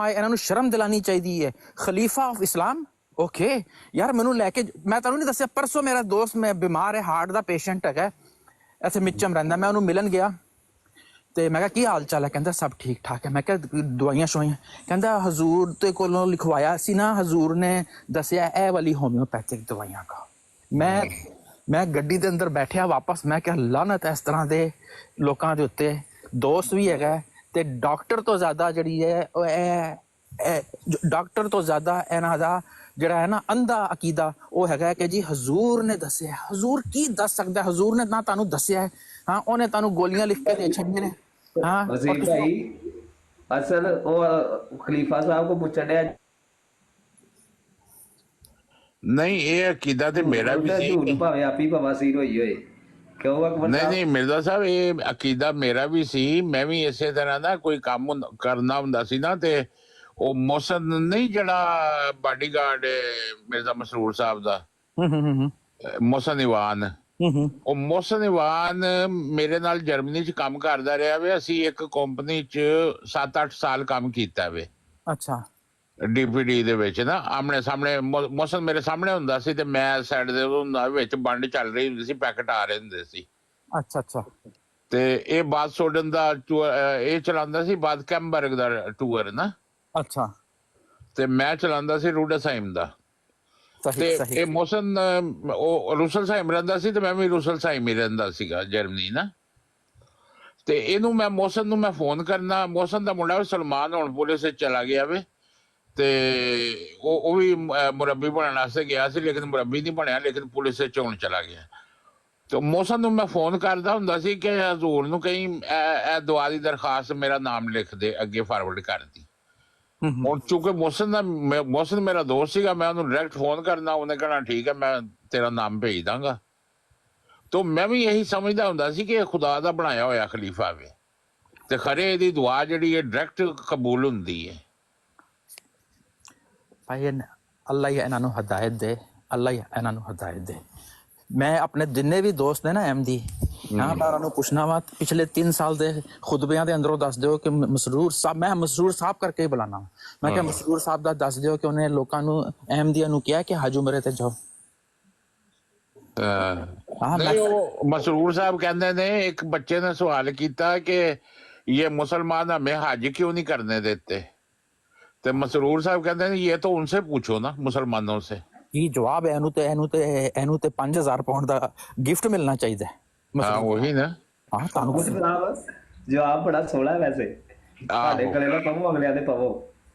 ਆਏ, ਇਹਨਾਂ ਨੂੰ ਸ਼ਰਮ ਦਿਲਾਣੀ ਚਾਹੀਦੀ ਹੈ। ਖਲੀਫਾ ਆਫ ਇਸਲਾਮ, ਓਕੇ ਯਾਰ ਮੈਨੂੰ ਲੈ ਕੇ, ਮੈਂ ਤੁਹਾਨੂੰ ਨਹੀਂ ਦੱਸਿਆ ਪਰਸੋਂ ਮੇਰਾ ਦੋਸਤ ਮੈਂ ਬਿਮਾਰ ਹੈ, ਹਾਰਟ ਦਾ ਪੇਸ਼ੈਂਟ ਹੈਗਾ, ਇੱਥੇ ਮਿੱਚਮ ਰਹਿੰਦਾ, ਮੈਂ ਉਹਨੂੰ ਮਿਲਣ ਗਿਆ ਤੇ ਮੈਂ ਕਿਹਾ ਕੀ ਹਾਲ ਚਾਲ ਹੈ, ਕਹਿੰਦਾ ਸਭ ਠੀਕ ਠਾਕ ਹੈ। ਮੈਂ ਕਿਹਾ ਦਵਾਈਆਂ ਸ਼ਵਾਈਆਂ, ਕਹਿੰਦਾ ਹਜ਼ੂਰ ਤੇ ਕੋਲੋਂ ਲਿਖਵਾਇਆ ਸੀ ਨਾ, ਹਜ਼ੂਰ ਨੇ ਦੱਸਿਆ ਇਹ ਵਾਲੀ ਹੋਮਿਓਪੈਥਿਕ ਦਵਾਈਆਂ ਕਾ। ਮੈਂ ਗੱਡੀ ਦੇ ਅੰਦਰ ਬੈਠਿਆ ਵਾਪਸ, ਮੈਂ ਕਿਹਾ ਲਾਨਤ ਇਸ ਤਰ੍ਹਾਂ ਦੇ ਲੋਕਾਂ ਦੇ ਉੱਤੇ। ਦੋਸਤ ਵੀ ਹੈਗਾ ਤੇ ਡਾਕਟਰ ਤੋਂ ਜ਼ਿਆਦਾ ਜਿਹੜੀ ਹੈ ਉਹ ਡਾਕਟਰ ਤੋਂ ਜ਼ਿਆਦਾ ਇਹਨਾਂ ਦਾ ਜਿਹੜਾ ਹੈ ਨਾ ਅੰਧਾ ਅਕੀਦਾ ਉਹ ਹੈਗਾ ਕਿ ਜੀ ਹਜ਼ੂਰ ਨੇ ਦੱਸਿਆ। ਹਜ਼ੂਰ ਕੀ ਦੱਸ ਸਕਦਾ? ਹਜ਼ੂਰ ਨੇ ਨਾ ਤੁਹਾਨੂੰ ਦੱਸਿਆ ਹੈ, ਹਾਂ ਉਹਨੇ ਤੁਹਾਨੂੰ ਗੋਲੀਆਂ ਲਿਖ ਕੇ ਦੇ ਛੱਡੀਆਂ ਨੇ। ਹਾਂ ਵਸੀਮ ਭਾਈ ਅਸਲ ਉਹ ਖਲੀਫਾ ਸਾਹਿਬ ਕੋ ਪੁੱਛਣ ਡਿਆ ਨਹੀਂ, ਇਹ ਅਕੀਦਾ ਤੇ ਮੇਰਾ ਵੀ ਸੀ। ਝੂਠ ਭਾਵੇਂ ਆਪੀ ਭਵਾਸੀਰ ਹੋਈ ਹੋਏ, ਕਿਉਂ ਅਕਬਰ ਨਹੀਂ ਸਾਹਿਬ? ਨਹੀਂ ਮਿਰਜ਼ਾ ਸਾਹਿਬ, ਇਹ ਅਕੀਦਾ ਮੇਰਾ ਵੀ ਸੀ। ਮੈਂ ਵੀ ਇਸੇ ਤਰ੍ਹਾਂ ਦਾ ਕੋਈ ਕੰਮ ਕਰਨਾ ਹੁੰਦਾ ਸੀ ਨਾ, ਤੇ ਉਹ ਮੋਹਸਨ ਨਹੀਂ ਜਿਹੜਾ ਬਾਡੀਗਾਰਡ ਮਿਰਜ਼ਾ ਮਸਰੂਰ ਸਾਹਿਬ ਦਾ, ਮੋਹਸਨ ਇਵਾਨ, ਉਹ ਮੋਹਸਨ ਇਵਾਨ ਮੇਰੇ ਨਾਲ ਜਰਮਨੀ 'ਚ ਕੰਮ ਕਰਦਾ ਰਿਹਾ ਵੇ। ਅਸੀਂ ਇੱਕ ਕੰਪਨੀ 'ਚ 7-8 ਸਾਲ ਕੰਮ ਕੀਤਾ ਵੇ। ਅੱਛਾ। ਡੀਪੀਡੀ ਦੇ ਵਿੱਚ ਨਾ ਆਮਣੇ ਸਾਹਮਣੇ ਮੋਹਸਨ ਮੇਰੇ ਸਾਹਮਣੇ ਹੁੰਦਾ ਸੀ ਤੇ ਮੈਂ ਸਾਈਡ ਦੇ ਹੁੰਦਾ, ਵਿੱਚ ਵੰਡ ਚੱਲ ਰਹੀ ਹੁੰਦੀ ਸੀ, ਪੈਕਟ ਆ ਰਹੇ ਹੁੰਦੇ ਸੀ। ਅੱਛਾ ਅੱਛਾ। ਤੇ ਇਹ ਬਾਦ ਸੋਡਨ ਦਾ ਇਹ ਚਲਾਉਂਦਾ ਸੀ, ਬਾਦ ਕੈਂਬਰਗ ਦਾ ਟੂਰ ਨਾ। ਅੱਛਾ। ਤੇ ਮੈਂ ਚਲਾਉਂਦਾ ਸੀ ਰੂਡਸਾਈਮ ਦਾ। ਤੇ ਇਹ ਮੋਹਸਨ ਉਹ ਰੂਸਲਸਾਈਮ ਰਹਿੰਦਾ ਸੀ ਤੇ ਮੈਂ ਵੀ ਰੂਸਲਸਾਈਮ ਹੀ ਰਹਿੰਦਾ ਸੀਗਾ ਜਰਮਨੀ ਨਾ। ਤੇ ਇਹਨੂੰ ਮੈਂ ਮੋਹਸਨ ਨੂੰ ਮੈਂ ਫੋਨ ਕਰਨਾ, ਮੋਹਸਨ ਦਾ ਮੁੰਡਾ ਸਲਮਾਨ ਹੁਣ ਪੁਲਿਸ ਵਿੱਚ ਚਲਾ ਗਿਆ ਵੇ, ਤੇ ਉਹ ਵੀ ਮੁਰੱਬੀ ਬਣਨ ਵਾਸਤੇ ਗਿਆ ਸੀ, ਲੇਕਿਨ ਮੁਰੱਬੀ ਨਹੀਂ ਬਣਿਆ, ਲੇਕਿਨ ਪੁਲਿਸ ਵਿੱਚ ਹੁਣ ਚਲਾ ਗਿਆ। ਤੇ ਮੋਹਸਨ ਨੂੰ ਮੈਂ ਫੋਨ ਕਰਦਾ ਹੁੰਦਾ ਸੀ ਕਿ ਹਜ਼ੂਰ ਨੂੰ ਕਹੀਂ ਇਹ ਦੁਆ ਦੀ ਦਰਖਾਸਤ ਮੇਰਾ ਨਾਮ ਲਿਖ ਦੇ, ਅੱਗੇ ਫਾਰਵਰਡ ਕਰਦੀ। ਹੁਣ ਚੂੰਕਿ ਮੋਹਸਨ ਮੇਰਾ ਦੋਸਤ ਸੀਗਾ, ਮੈਂ ਉਹਨੂੰ ਡਾਇਰੈਕਟ ਫੋਨ ਕਰਨਾ, ਉਹਨੇ ਕਹਿਣਾ ਠੀਕ ਹੈ ਮੈਂ ਤੇਰਾ ਨਾਮ ਭੇਜ ਦਾਂਗਾ। ਤਾਂ ਮੈਂ ਵੀ ਇਹੀ ਸਮਝਦਾ ਹੁੰਦਾ ਸੀ ਕਿ ਇਹ ਖੁਦਾ ਦਾ ਬਣਾਇਆ ਹੋਇਆ ਖਲੀਫਾ ਵੇ, ਤੇ ਖਰੇ ਇਹਦੀ ਦੁਆ ਜਿਹੜੀ ਹੈ ਡਾਇਰੈਕਟ ਕਬੂਲ ਹੁੰਦੀ ਹੈ। ਭਾਈ ਅੱਲਾ ਹੀ ਇਹਨਾਂ ਨੂੰ ਹਦਾਇਤ ਦੇ, ਅੱਲਾ ਹੀ ਇਹਨਾਂ ਨੂੰ ਹਦਾਇਤ ਦੇ। ਮੈਂ ਆਪਣੇ ਜਿੰਨੇ ਵੀ ਦੋਸਤ ਨੇ ਨਾ ਅਹਿਮਦੀ, ਹਾਂ ਮੈਂ ਉਹਨਾਂ ਨੂੰ ਪੁੱਛਣਾ ਵਾ ਪਿਛਲੇ 3 ਸਾਲ ਦੇ ਖੁਤਬਿਆਂ ਦੇ ਅੰਦਰੋਂ ਦੱਸ ਦਿਓ ਕਿ ਮਸਰੂਰ ਸਾਹਿਬ, ਮੈਂ ਮਸਰੂਰ ਸਾਹਿਬ ਕਰਕੇ ਬੁਲਾਣਾ, ਮੈਂ ਕਿਹਾ ਮਸਰੂਰ ਸਾਹਿਬ ਦਾ ਦੱਸ ਦਿਓ ਕਿ ਉਹਨੇ ਲੋਕਾਂ ਨੂੰ ਅਹਿਮਦੀਆਂ ਨੂੰ ਕਿਹਾ ਕਿ ਹਜ ਉਮਰੇ ਤੇ ਜਾਓ। ਨਹੀਂ, ਉਹ ਮਸਰੂਰ ਸਾਹਿਬ ਕਹਿੰਦੇ ਨੇ, ਇੱਕ ਬੱਚੇ ਨੇ ਸਵਾਲ ਕੀਤਾ ਕਿ ਇਹ ਮੁਸਲमान हमें हज क्यों नहीं करने देते, तो मसरूर साहब कहते हैं ये तो उनसे पूछो ना, मुसलमानों से। ਕੀ ਜਵਾਬ ਹੈ? ਇਹਨੂੰ ਤੇ 5000 ਪਾਉਂਡ ਦਾ ਗਿਫਟ ਮਿਲਣਾ ਚਾਹੀਦਾ ਹੈ। ਹਾਂ ਉਹੀ ਨਾ। ਹਾਂ ਤੁਹਾਨੂੰ ਜਵਾਬ ਬੜਾ ਸੋਹਣਾ ਵੈਸੇ, ਤੁਹਾਡੇ ਗਲੇ ਦਾ ਪਵੋ, ਅਗਲਿਆਂ ਦੇ ਪਵੋ।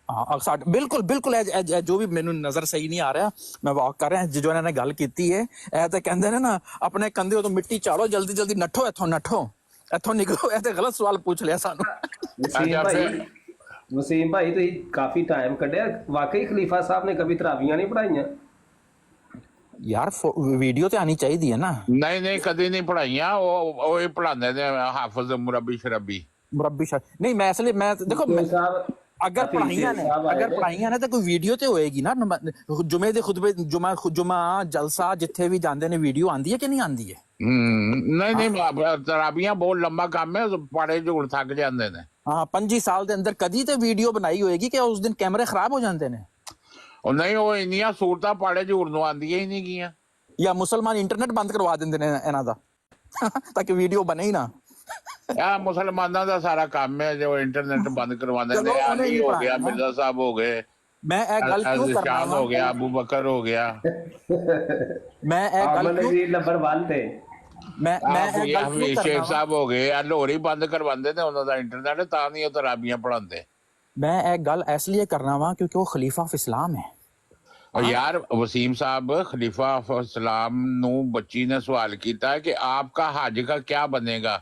ਹਾਂ ਬਿਲਕੁਲ ਬਿਲਕੁਲ। ਜੋ ਵੀ ਮੈਨੂੰ ਨਜ਼ਰ ਸਹੀ ਨਹੀਂ ਆ ਰਿਹਾ, ਮੈਂ ਵਾਕ ਕਰ ਰਿਹਾ, ਜੋ ਇਹਨਾਂ ਨੇ ਗੱਲ ਕੀਤੀ ਹੈ, ਇਹ ਤਾਂ ਕਹਿੰਦੇ ਨੇ ਨਾ ਆਪਣੇ ਕੰਧੇ ਤੋਂ ਮਿੱਟੀ ਚਾੜੋ, ਜਲਦੀ ਜਲਦੀ ਨੱਠੋ ਇੱਥੋਂ, ਨੱਠੋ ਇੱਥੋਂ ਨਿਕਲੋ। ਇਹ ਤੇ ਗਲਤ ਸਵਾਲ ਪੁੱਛ ਲਿਆ ਸਾਨੂੰ। ਵਸੀਮ ਭਾਈ ਤੁਸੀਂ ਕਾਫੀ ਟਾਈਮ ਕੱਢਿਆ, ਵਾਕਈ ਖਲੀਫਾ ਸਾਹਿਬ ਨੇ ਕभी ਤਰਾਵੀਆਂ ਨਹੀਂ ਪੜਾਈਆਂ? ਯਾਰ ਵੀਡੀਓ ਤੇ ਆਣੀ ਚਾਹੀਦੀ ਹੈ ਨਾ। ਨਹੀਂ ਕਦੇ ਨਹੀਂ ਪੜਾਈਆਂ, ਉਹ ਇਹ ਪੜਾਉਂਦੇ ਨੇ ਹਾਫਿਜ਼ ਮੁਰੱਬੀ ਸ਼ਰਬੀ ਨਹੀਂ। ਮੈਂ ਇਸ ਲਈ ਮੈਂ ਦੇਖੋ ਅਗਰ ਪੜਾਈਆਂ ਨੇ ਤਾਂ ਕੋਈ ਵੀਡੀਓ ਤੇ ਹੋਏਗੀ ਨਾ। ਜੁਮੇ ਦੇ ਖੁਤਬੇ, ਜੁਮਾ ਜਲਸਾ ਜਿੱਥੇ ਵੀ ਜਾਂਦੇ ਨੇ ਵੀਡੀਓ ਆਂਦੀ ਹੈ ਕਿ ਨਹੀਂ ਆਂਦੀ ਹੈ? ਨਹੀਂ ਤਰਾਬੀਆਂ ਬਹੁਤ ਲੰਬਾ ਕੰਮ ਹੈ, ਪੜੇ ਝੂੜ ਥੱਕ ਜਾਂਦੇ ਨੇ। ਹਾਂ 25 ਸਾਲ ਦੇ ਅੰਦਰ ਕਦੀ ਤੇ ਵੀਡੀਓ ਬਣਾਈ ਹੋਏਗੀ ਕਿ ਉਸ ਦਿਨ ਕੈਮਰੇ ਖਰਾਬ ਹੋ ਜਾਂਦੇ ਨੇ? ਉਹ ਨਹੀਂ, ਉਹ ਇੰਨੀਆਂ ਸੂਰਤਾਂ ਪਾੜੇ ਝੂੜ ਨੂੰ ਆਉਂਦੀਆਂ ਹੀ ਨਹੀਂ ਗੀਆਂ। ਜਾਂ ਮੁਸਲਮਾਨ ਇੰਟਰਨੈਟ ਬੰਦ ਕਰਵਾ ਦਿੰਦੇ ਨੇ ਇਹਨਾਂ ਦਾ ਤਾਂ ਕਿ ਵੀਡੀਓ ਬਣੇ ਹੀ ਨਾ। ਇਹ ਮੁਸਲਮਾਨਾਂ ਦਾ ਸਾਰਾ ਕੰਮ ਹੈ ਜੋ ਇੰਟਰਨੈਟ ਬੰਦ ਕਰਵਾਉਂਦੇ ਨੇ। ਅਲੀ ਹੋ ਗਿਆ, ਮਿਰਜ਼ਾ ਸਾਹਿਬ ਹੋ ਗਏ, ਮੈਂ ਇਹ ਗੱਲ ਕਿਉਂ ਕਰਨਾ ਹੋ ਗਿਆ, ਅਬੂ ਬਕਰ ਹੋ ਗਿਆ, ਮੈਂ ਇਹ ਗੱਲ ਨੰਬਰ 1 ਤੇ ਮੈਂ ਇਹ ਗੱਲ ਸ਼ੇਖ ਸਾਹਿਬ ਹੋ ਗਏ, ਲੋਰੀ ਬੰਦ ਕਰਵਾਉਂਦੇ ਨੇ ਉਹਨਾਂ ਦਾ ਇੰਟਰਨੈਟ, ਤਾਂ ਨਹੀਂ ਉਹ ਤਰਾਬੀਆਂ ਪੜਾਉਂਦੇ। ਮੈਂ ਇਹ ਗੱਲ ਇਸ ਲਈ ਕਰਨਾ ਵਾ ਕਿਉਂਕਿ ਉਹ ਖਲੀਫਾ ਆਫ ਇਸਲਾਮ ਹੈ। यार वसीम साहब, खलीफा इस्लाम नु बच्ची ने सवाल किया कि आपका हज का क्या बनेगा,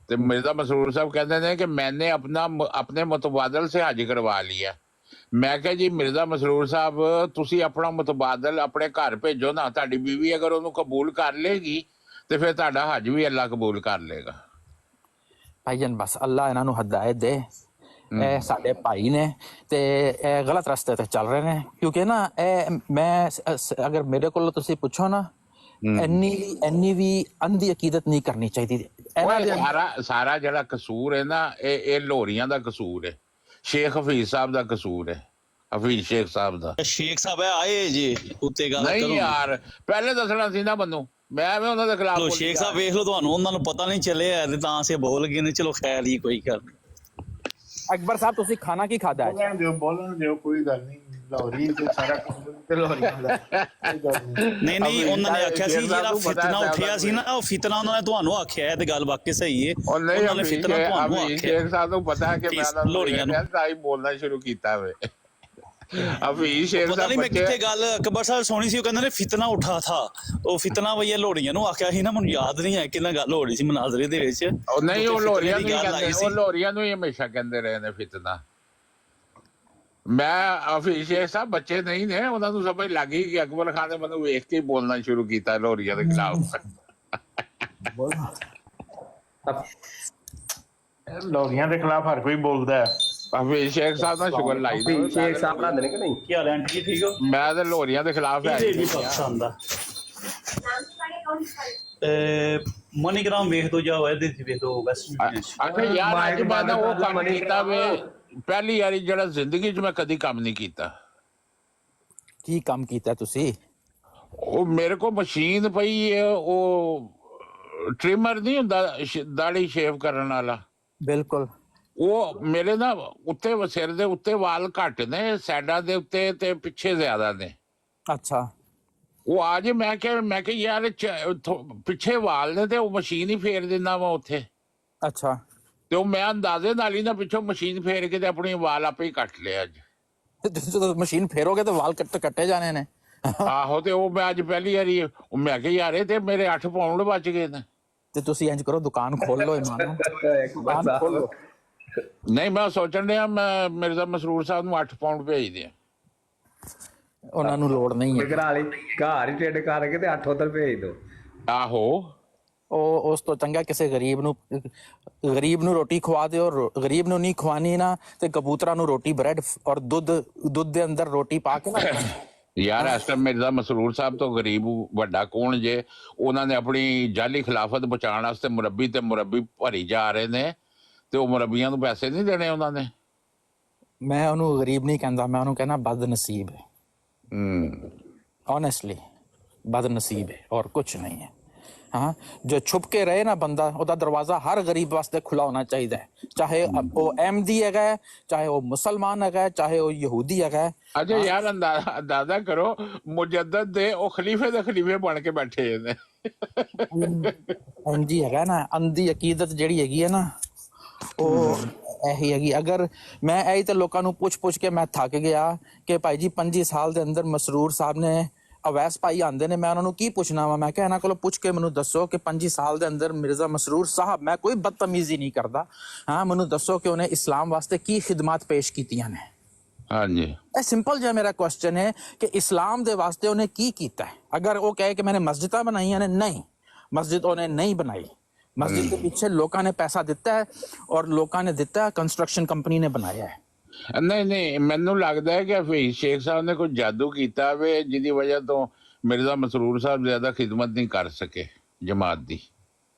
तो मिर्जा मसरूर साहब कहते हैं कि मैंने अपने मुतबादल से हज करवा लिया। मैं कहा जी मिर्जा मसरूर साहब तुसी अपना मुतबादल अपने घर भेजो ना, ताड़ी बीवी अगर उन्होंने कबूल कर लेगी तो फिर ताड़ा हज भी अल्लाह कबूल कर लेगा। भाईजान बस अल्लाह इन्हां नूं हदायत दे। ਇਹ ਸਾਡੇ ਭਾਈ ਨੇ ਤੇ ਇਹ ਗਲਤ ਰਸਤੇ ਤੇ ਚੱਲ ਰਹੇ ਨੇ, ਕਿਉਂਕਿ ਨਾ ਇਹ ਮੈਂ ਅਗਰ ਮੇਰੇ ਕੋਲ ਤੁਸੀਂ ਪੁੱਛੋ ਨਾ, ਇੰਨੀ ਵੀ ਅੰਧੀ ਅਕੀਦਤ ਨਹੀਂ ਕਰਨੀ ਚਾਹੀਦੀ। ਸਾਰਾ ਜਿਹੜਾ ਕਸੂਰ ਹੈ ਨਾ, ਇਹ ਲੋਰੀਆਂ ਦਾ ਕਸੂਰ ਹੈ। ਸ਼ੇਖ ਹਫੀਜ਼ ਸਾਹਿਬ ਦਾ ਕਸੂਰ ਹੈ, ਹਫੀਜ਼ ਸ਼ੇਖ ਸਾਹਿਬ ਦਾ। ਸ਼ੇਖ ਸਾਹਿਬ ਆਏ ਜੀ ਉੱਤੇ ਗੱਲ ਨਹੀਂ ਕਰੋ। ਯਾਰ ਪਹਿਲੇ ਦੱਸਣਾ ਸੀ ਨਾ ਮੈਨੂੰ, ਮੈਂ ਐਵੇਂ ਉਹਨਾਂ ਦੇ ਖਿਲਾਫ ਚਲੋ ਸ਼ੇਖ ਸਾਹਿਬ ਵੇਖ ਲਓ, ਤੁਹਾਨੂੰ ਉਹਨਾਂ ਨੂੰ ਪਤਾ ਨਹੀਂ ਚੱਲਿਆ ਤੇ ਤਾਂ ਅਸੀਂ ਬੋਲ ਗਏ ਨੇ। ਚਲੋ ਖੈਰ ਹੀ ਕੋਈ ਗੱਲ ਨਹੀਂ। ਅਕਬਰ ਸਾਹਿਬ ਤੁਸੀਂ ਖਾਣਾ ਕੀ ਖਾਦਾ ਅੱਜ? ਬੋਲਣ ਦਿਓ ਕੋਈ ਗੱਲ ਨਹੀਂ। ਲਾਹੌਰੀ ਤੇ ਸਾਰਾ ਕੁਝ ਤੇ ਲਾਹੌਰੀ ਹੁੰਦਾ, ਕੋਈ ਗੱਲ ਨਹੀਂ। ਨਹੀਂ ਉਹਨਾਂ ਨੇ ਆਖਿਆ ਸੀ ਜਿਹੜਾ ਫਿਤਨਾ ਉੱਠਿਆ ਸੀ ਨਾ, ਉਹ ਫਿਤਨਾ ਉਹਨਾਂ ਨੇ ਤੁਹਾਨੂੰ ਆਖਿਆ ਹੈ ਤੇ ਗੱਲ ਵਾਕਈ ਸਹੀ ਹੈ। ਉਹ ਨਹੀਂ ਉਹਨਾਂ ਨੇ ਫਿਤਨਾ ਤੁਹਾਨੂੰ ਆਖਿਆ ਸ਼ੇਖ ਸਾਹਿਬ ਨੂੰ ਪਤਾ ਹੈ ਕਿ ਮੈਂ ਲੋਰੀਆਂ ਨੂੰ ਤਾਂ ਹੀ ਬੋਲਣਾ ਸ਼ੁਰੂ ਕੀਤਾ ਵੇ। ਹਫੀਜ਼ ਸ਼ੇਖ ਪਤਾ ਨਹੀਂ ਮੈਂ ਸਾਹਿਬ ਕਿੱਥੇ ਗੱਲ ਅਕਬਰ ਸਾਹਿਬ ਸੁਣੀ ਸੀ, ਉਹ ਕਹਿੰਦੇ ਨੇ ਫਿਤਨਾ ਉਠਾ ਥਾ, ਉਹ ਫਿਤਨਾ ਭਈਆ ਲੋਰੀਆਂ ਨੂੰ ਆਖਿਆ ਸੀ ਨਾ, ਮੈਨੂੰ ਯਾਦ ਨਹੀਂ ਹੈ ਕਿੰਨਾ ਗੱਲ ਹੋ ਰਹੀ ਸੀ ਮਨਾਜ਼ਰੇ ਦੇ ਵਿੱਚ। ਉਹ ਨਹੀਂ, ਉਹ ਲੋਰੀਆਂ ਨੂੰ ਹੀ ਗੱਲ ਕਹਿੰਦੇ, ਆਈ ਸੀ। ਉਹ ਲੋਰੀਆਂ ਨੂੰ ਹੀ ਹਮੇਸ਼ਾ ਕਹਿੰਦੇ ਰਹੇ ਨੇ ਫਿਤਨਾ। ਮੈਂ ਹਫੀਜ਼ ਸ਼ੇਖ ਸਾਹਿਬ ਬੱਚੇ ਨਹੀਂ ਨੇ, ਉਹਨਾਂ ਨੂੰ ਸਮਝ ਲੱਗ ਗਈ ਕਿ ਅਕਬਰ ਖਾਨ ਨੇ ਮੈਨੂੰ ਵੇਖ ਕੇ ਬੋਲਣਾ ਸ਼ੁਰੂ ਕੀਤਾ ਲੋਰੀਆਂ ਦੇ ਖਿਲਾਫ। ਲਾਹੌਰੀਆਂ ਦੇ ਖਿਲਾਫ ਹਰ ਕੋਈ ਬੋਲਦਾ ਹੈ। ਹਫੀਜ਼ ਸ਼ੇਖ ਸਾਹਿਬ ਦਾ ਸ਼ੁਕਰ ਲਾਈ ਹਫੀਜ਼ ਸ਼ੇਖ ਸਾਹਿਬ ਪੜ੍ਹਾਉਂਦੇ ਨੇ ਕਿ ਨਹੀਂ? ਕੀ ਹਾਲ ਹੈ ਆਂਟੀ ਜੀ, ਠੀਕ ਹੋ? ਮੈਂ ਤੇ ਲੋਰੀਆਂ ਦੇ ਖਿਲਾਫ ਹੈ ਜੀ ਪਾਕਿਸਤਾਨ ਦਾ ਮਨੀਗ੍ਰਾਮ ਵੇਖ ਦੋ, ਜਾਂ ਇਹਦੇ ਚ ਵੇਖ ਦੋ ਵੈਸਟ ਅੱਛਾ ਯਾਰ, ਅੱਜ ਮੈਂ ਨਾ ਉਹ ਕੰਮ ਕੀਤਾ ਵੇ ਪਹਿਲੀ ਵਾਰੀ ਜਿਹੜਾ ਜ਼ਿੰਦਗੀ 'ਚ ਮੈਂ ਕਦੀ ਕੰਮ ਨਹੀਂ ਕੀਤਾ। ਕੀ ਕੰਮ ਕੀਤਾ ਤੁਸੀਂ? ਉਹ ਮੇਰੇ ਕੋਲ ਮਸ਼ੀਨ ਪਈ ਹੈ, ਉਹ ਟ੍ਰਿਮਰ ਨਹੀਂ ਹੁੰਦਾ ਦਾੜੀ ਸ਼ੇਵ ਕਰਨ ਵਾਲਾ, ਬਿਲਕੁਲ। ਉਹ ਮੇਰੇ ਨਾ ਉੱਤੇ ਸਿਰ ਦੇ ਉੱਤੇ ਵਾਲ ਘੱਟ ਨੇ, ਸਾਈਡਾਂ ਦੇ ਉੱਤੇ ਤੇ ਪਿੱਛੇ ਜ਼ਿਆਦਾ ਨੇ। ਅੱਛਾ। ਉਹ ਅੱਜ ਮੈਂ ਕਿਹਾ ਯਾਰ ਪਿੱਛੇ ਵਾਲ ਨੇ ਤੇ ਉਹ ਮਸ਼ੀਨ ਹੀ ਫੇਰ ਦਿੰਦਾ ਵਾ ਉੱਥੇ। ਅੱਛਾ। ਤੇ ਉਹ ਮੈਂ ਅੰਦਾਜ਼ੇ ਨਾਲ ਹੀ ਨਾ ਪਿੱਛੋਂ ਮਸ਼ੀਨ ਫੇਰ ਕੇ ਤੇ ਆਪਣੀ ਵਾਲ ਆਪੇ ਹੀ ਕੱਟ ਲਿਆ ਅੱਜ। ਤੇ ਤੁਸੀਂ ਜਦੋਂ ਮਸ਼ੀਨ ਫੇਰੋਗੇ ਤਾਂ ਵਾਲ ਕੱਟੇ ਜਾਣੇ ਨੇ। ਆਹੋ, ਤੇ ਉਹ ਮੈਂ ਅੱਜ ਪਹਿਲੀ ਵਾਰੀ ਉਹ ਮੈਂ ਕਿਹਾ ਯਾਰ ਇਹ ਤੇ ਮੇਰੇ 8 ਪਾਉਂਡ ਬਚ ਗਏ ਨੇ। ਤੇ ਤੁਸੀਂ ਇੰਜ ਕਰੋ, ਦੁਕਾਨ ਖੋਲ ਲਓ ਇਮਾਨ, ਦੁਕਾਨ ਖੋਲ ਲਓ। ਨਹੀਂ, ਮੈਂ ਸੋਚਣ ਡਿਆ ਮੈਂ ਮਿਰਜ਼ਾ ਮਸਰੂਰ ਸਾਹਿਬ ਨੂੰ 8 ਪਾਉਂਡ ਭੇਜ ਦਿਆਂ। ਉਹਨਾਂ ਨੂੰ ਲੋੜ ਨਹੀਂ ਹੈ। ਘਰ ਵਾਲੀ ਘਰ ਹੀ ਟੇਡ ਕਰਕੇ ਤੇ 8 ਉਧਰ ਭੇਜ ਦੋ। ਆਹੋ, ਉਹ ਉਸ ਤੋਂ ਚੰਗਾ ਕਿਸੇ ਗਰੀਬ ਨੂੰ ਰੋਟੀ ਖਵਾ ਦਿਓ। ਗਰੀਬ ਨੂੰ ਨਹੀਂ ਖਵਾਣੀ ਨਾ ਤੇ ਕਬੂਤਰਾਂ ਨੂੰ ਰੋਟੀ, ਬ੍ਰੈਡ ਔਰ ਦੁੱਧ ਦੇ ਅੰਦਰ ਰੋਟੀ ਪਾ ਕੇ ਨਾ। ਯਾਰ ਇਸ ਟਾਈਮ ਮਿਰਜ਼ਾ ਮਸਰੂਰ ਸਾਹਿਬ ਤੋਂ ਗਰੀਬ ਵੱਡਾ ਕੌਣ ਜੇ? ਉਹਨਾਂ ਨੇ ਆਪਣੀ ਜਾਲੀ ਖਿਲਾਫਤ ਬਚਾਉਣ ਵਾਸਤੇ ਮੁਰੱਬੀ ਭਰੀ ਜਾ ਰਹੇ ਨੇ, ਤੇ ਉਹ ਮੁਰੱਬੀਆਂ ਨੂੰ ਪੈਸੇ ਨਹੀਂ ਦੇਣੇ ਉਹਨਾਂ ਨੇ। ਮੈਂ ਉਹਨੂੰ ਗਰੀਬ ਨਹੀਂ ਕਹਿੰਦਾ, ਮੈਂ ਉਹਨੂੰ ਕਹਿੰਦਾ ਬਦਨਸੀਬ ਹੈ। ऑनेस्टली बदनसीब है और कुछ नहीं है। हाँ, जो छुप के रहे ना बंदा, ਉਹਦਾ ਦਰਵਾਜ਼ਾ ਹਰ ਗਰੀਬ ਵਾਸਤੇ ਖੁੱਲਾ ਹੋਣਾ ਚਾਹੀਦਾ ਹੈ, ਚਾਹੇ ਉਹ ਅਹਿਮਦੀ ਹੈਗਾ, ਚਾਹੇ ਉਹ ਮੁਸਲਮਾਨ ਹੈਗਾ, ਚਾਹੇ ਉਹ ਯਹੂਦੀ ਹੈਗਾ। ਅੱਛਾ ਯਾਰ, ਅੰਦਾਜ਼ਾ ਕਰੋ ਮੁਜੱਦਦ ਦੇ ਉਹ ਖਲੀਫੇ ਦੇ ਖਲੀਫੇ ਬਣ ਕੇ ਬੈਠੇ ਨੇ। ਇੰਜੀ ਹੈਗਾ ਨਾ, ਅੰਧੀ ਅਕੀਦਤ ਜਿਹੜੀ ਹੈਗੀ ਹੈ ਨਾ, ਉਹ ਇਹੀ ਹੈਗੀ। ਅਗਰ ਮੈਂ ਇਹੀ ਤਾਂ ਲੋਕਾਂ ਨੂੰ ਪੁੱਛ ਕੇ ਮੈਂ ਥੱਕ ਗਿਆ ਕਿ ਭਾਈ ਜੀ 25 ਸਾਲ ਦੇ ਅੰਦਰ ਮਸਰੂਰ ਸਾਹਿਬ ਨੇ, ਅਵੈਸ ਭਾਈ ਆਂਦੇ ਨੇ, ਮੈਂ ਉਹਨਾਂ ਨੂੰ ਕੀ ਪੁੱਛਣਾ ਵਾ? ਮੈਂ ਕਿਹਾ ਇਹਨਾਂ ਕੋਲੋਂ ਪੁੱਛ ਕੇ ਮੈਨੂੰ ਦੱਸੋ ਕਿ 25 ਸਾਲ ਦੇ ਅੰਦਰ ਮਿਰਜ਼ਾ ਮਸਰੂਰ ਸਾਹਿਬ, ਮੈਂ ਕੋਈ ਬਦਤਮੀਜ਼ੀ ਨਹੀਂ ਕਰਦਾ, ਹਾਂ, ਮੈਨੂੰ ਦੱਸੋ ਕਿ ਉਹਨੇ ਇਸਲਾਮ ਵਾਸਤੇ ਕੀ ਖਿਦਮਤ ਪੇਸ਼ ਕੀਤੀਆਂ ਨੇ। ਹਾਂਜੀ, ਇਹ ਸਿੰਪਲ ਜਿਹਾ ਮੇਰਾ ਕੁਐਸਚਨ ਹੈ ਕਿ ਇਸਲਾਮ ਦੇ ਵਾਸਤੇ ਉਹਨੇ ਕੀ ਕੀਤਾ ਹੈ। ਅਗਰ ਉਹ ਕਹੇ ਕਿ ਮੈंने ਮਸਜਿਦਾਂ ਬਣਾਈਆਂ ਨੇ, ਨਹੀਂ, ਮਸਜਿਦ ਉਹਨੇ ਨਹੀਂ ਬਣਾਈ। ਮਸਜਿਦ ਦੇ ਪਿੱਛੇ ਲੋਕਾਂ ਨੇ ਪੈਸਾ ਦਿੱਤਾ ਹੈ ਔਰ ਲੋਕਾਂ ਨੇ ਦਿੱਤਾ, ਕੰਸਟਰਕਸ਼ਨ ਕੰਪਨੀ ਨੇ ਬਣਾਇਆ ਹੈ। ਨਹੀਂ, ਮੈਨੂੰ ਲੱਗਦਾ ਹੈ ਕਿ ਹਫੀਜ਼ ਸ਼ੇਖ ਸਾਹਿਬ ਨੇ ਕੋਈ ਜਾਦੂ ਕੀਤਾ ਵੇ ਜਿਹਦੀ ਵਜ੍ਹਾ ਤੋਂ ਮਿਰਜ਼ਾ ਮਸਰੂਰ ਸਾਹਿਬ ਜ਼ਿਆਦਾ ਖਿਦਮਤ ਨਹੀਂ ਕਰ ਸਕੇ ਜਮਾਤ ਦੀ।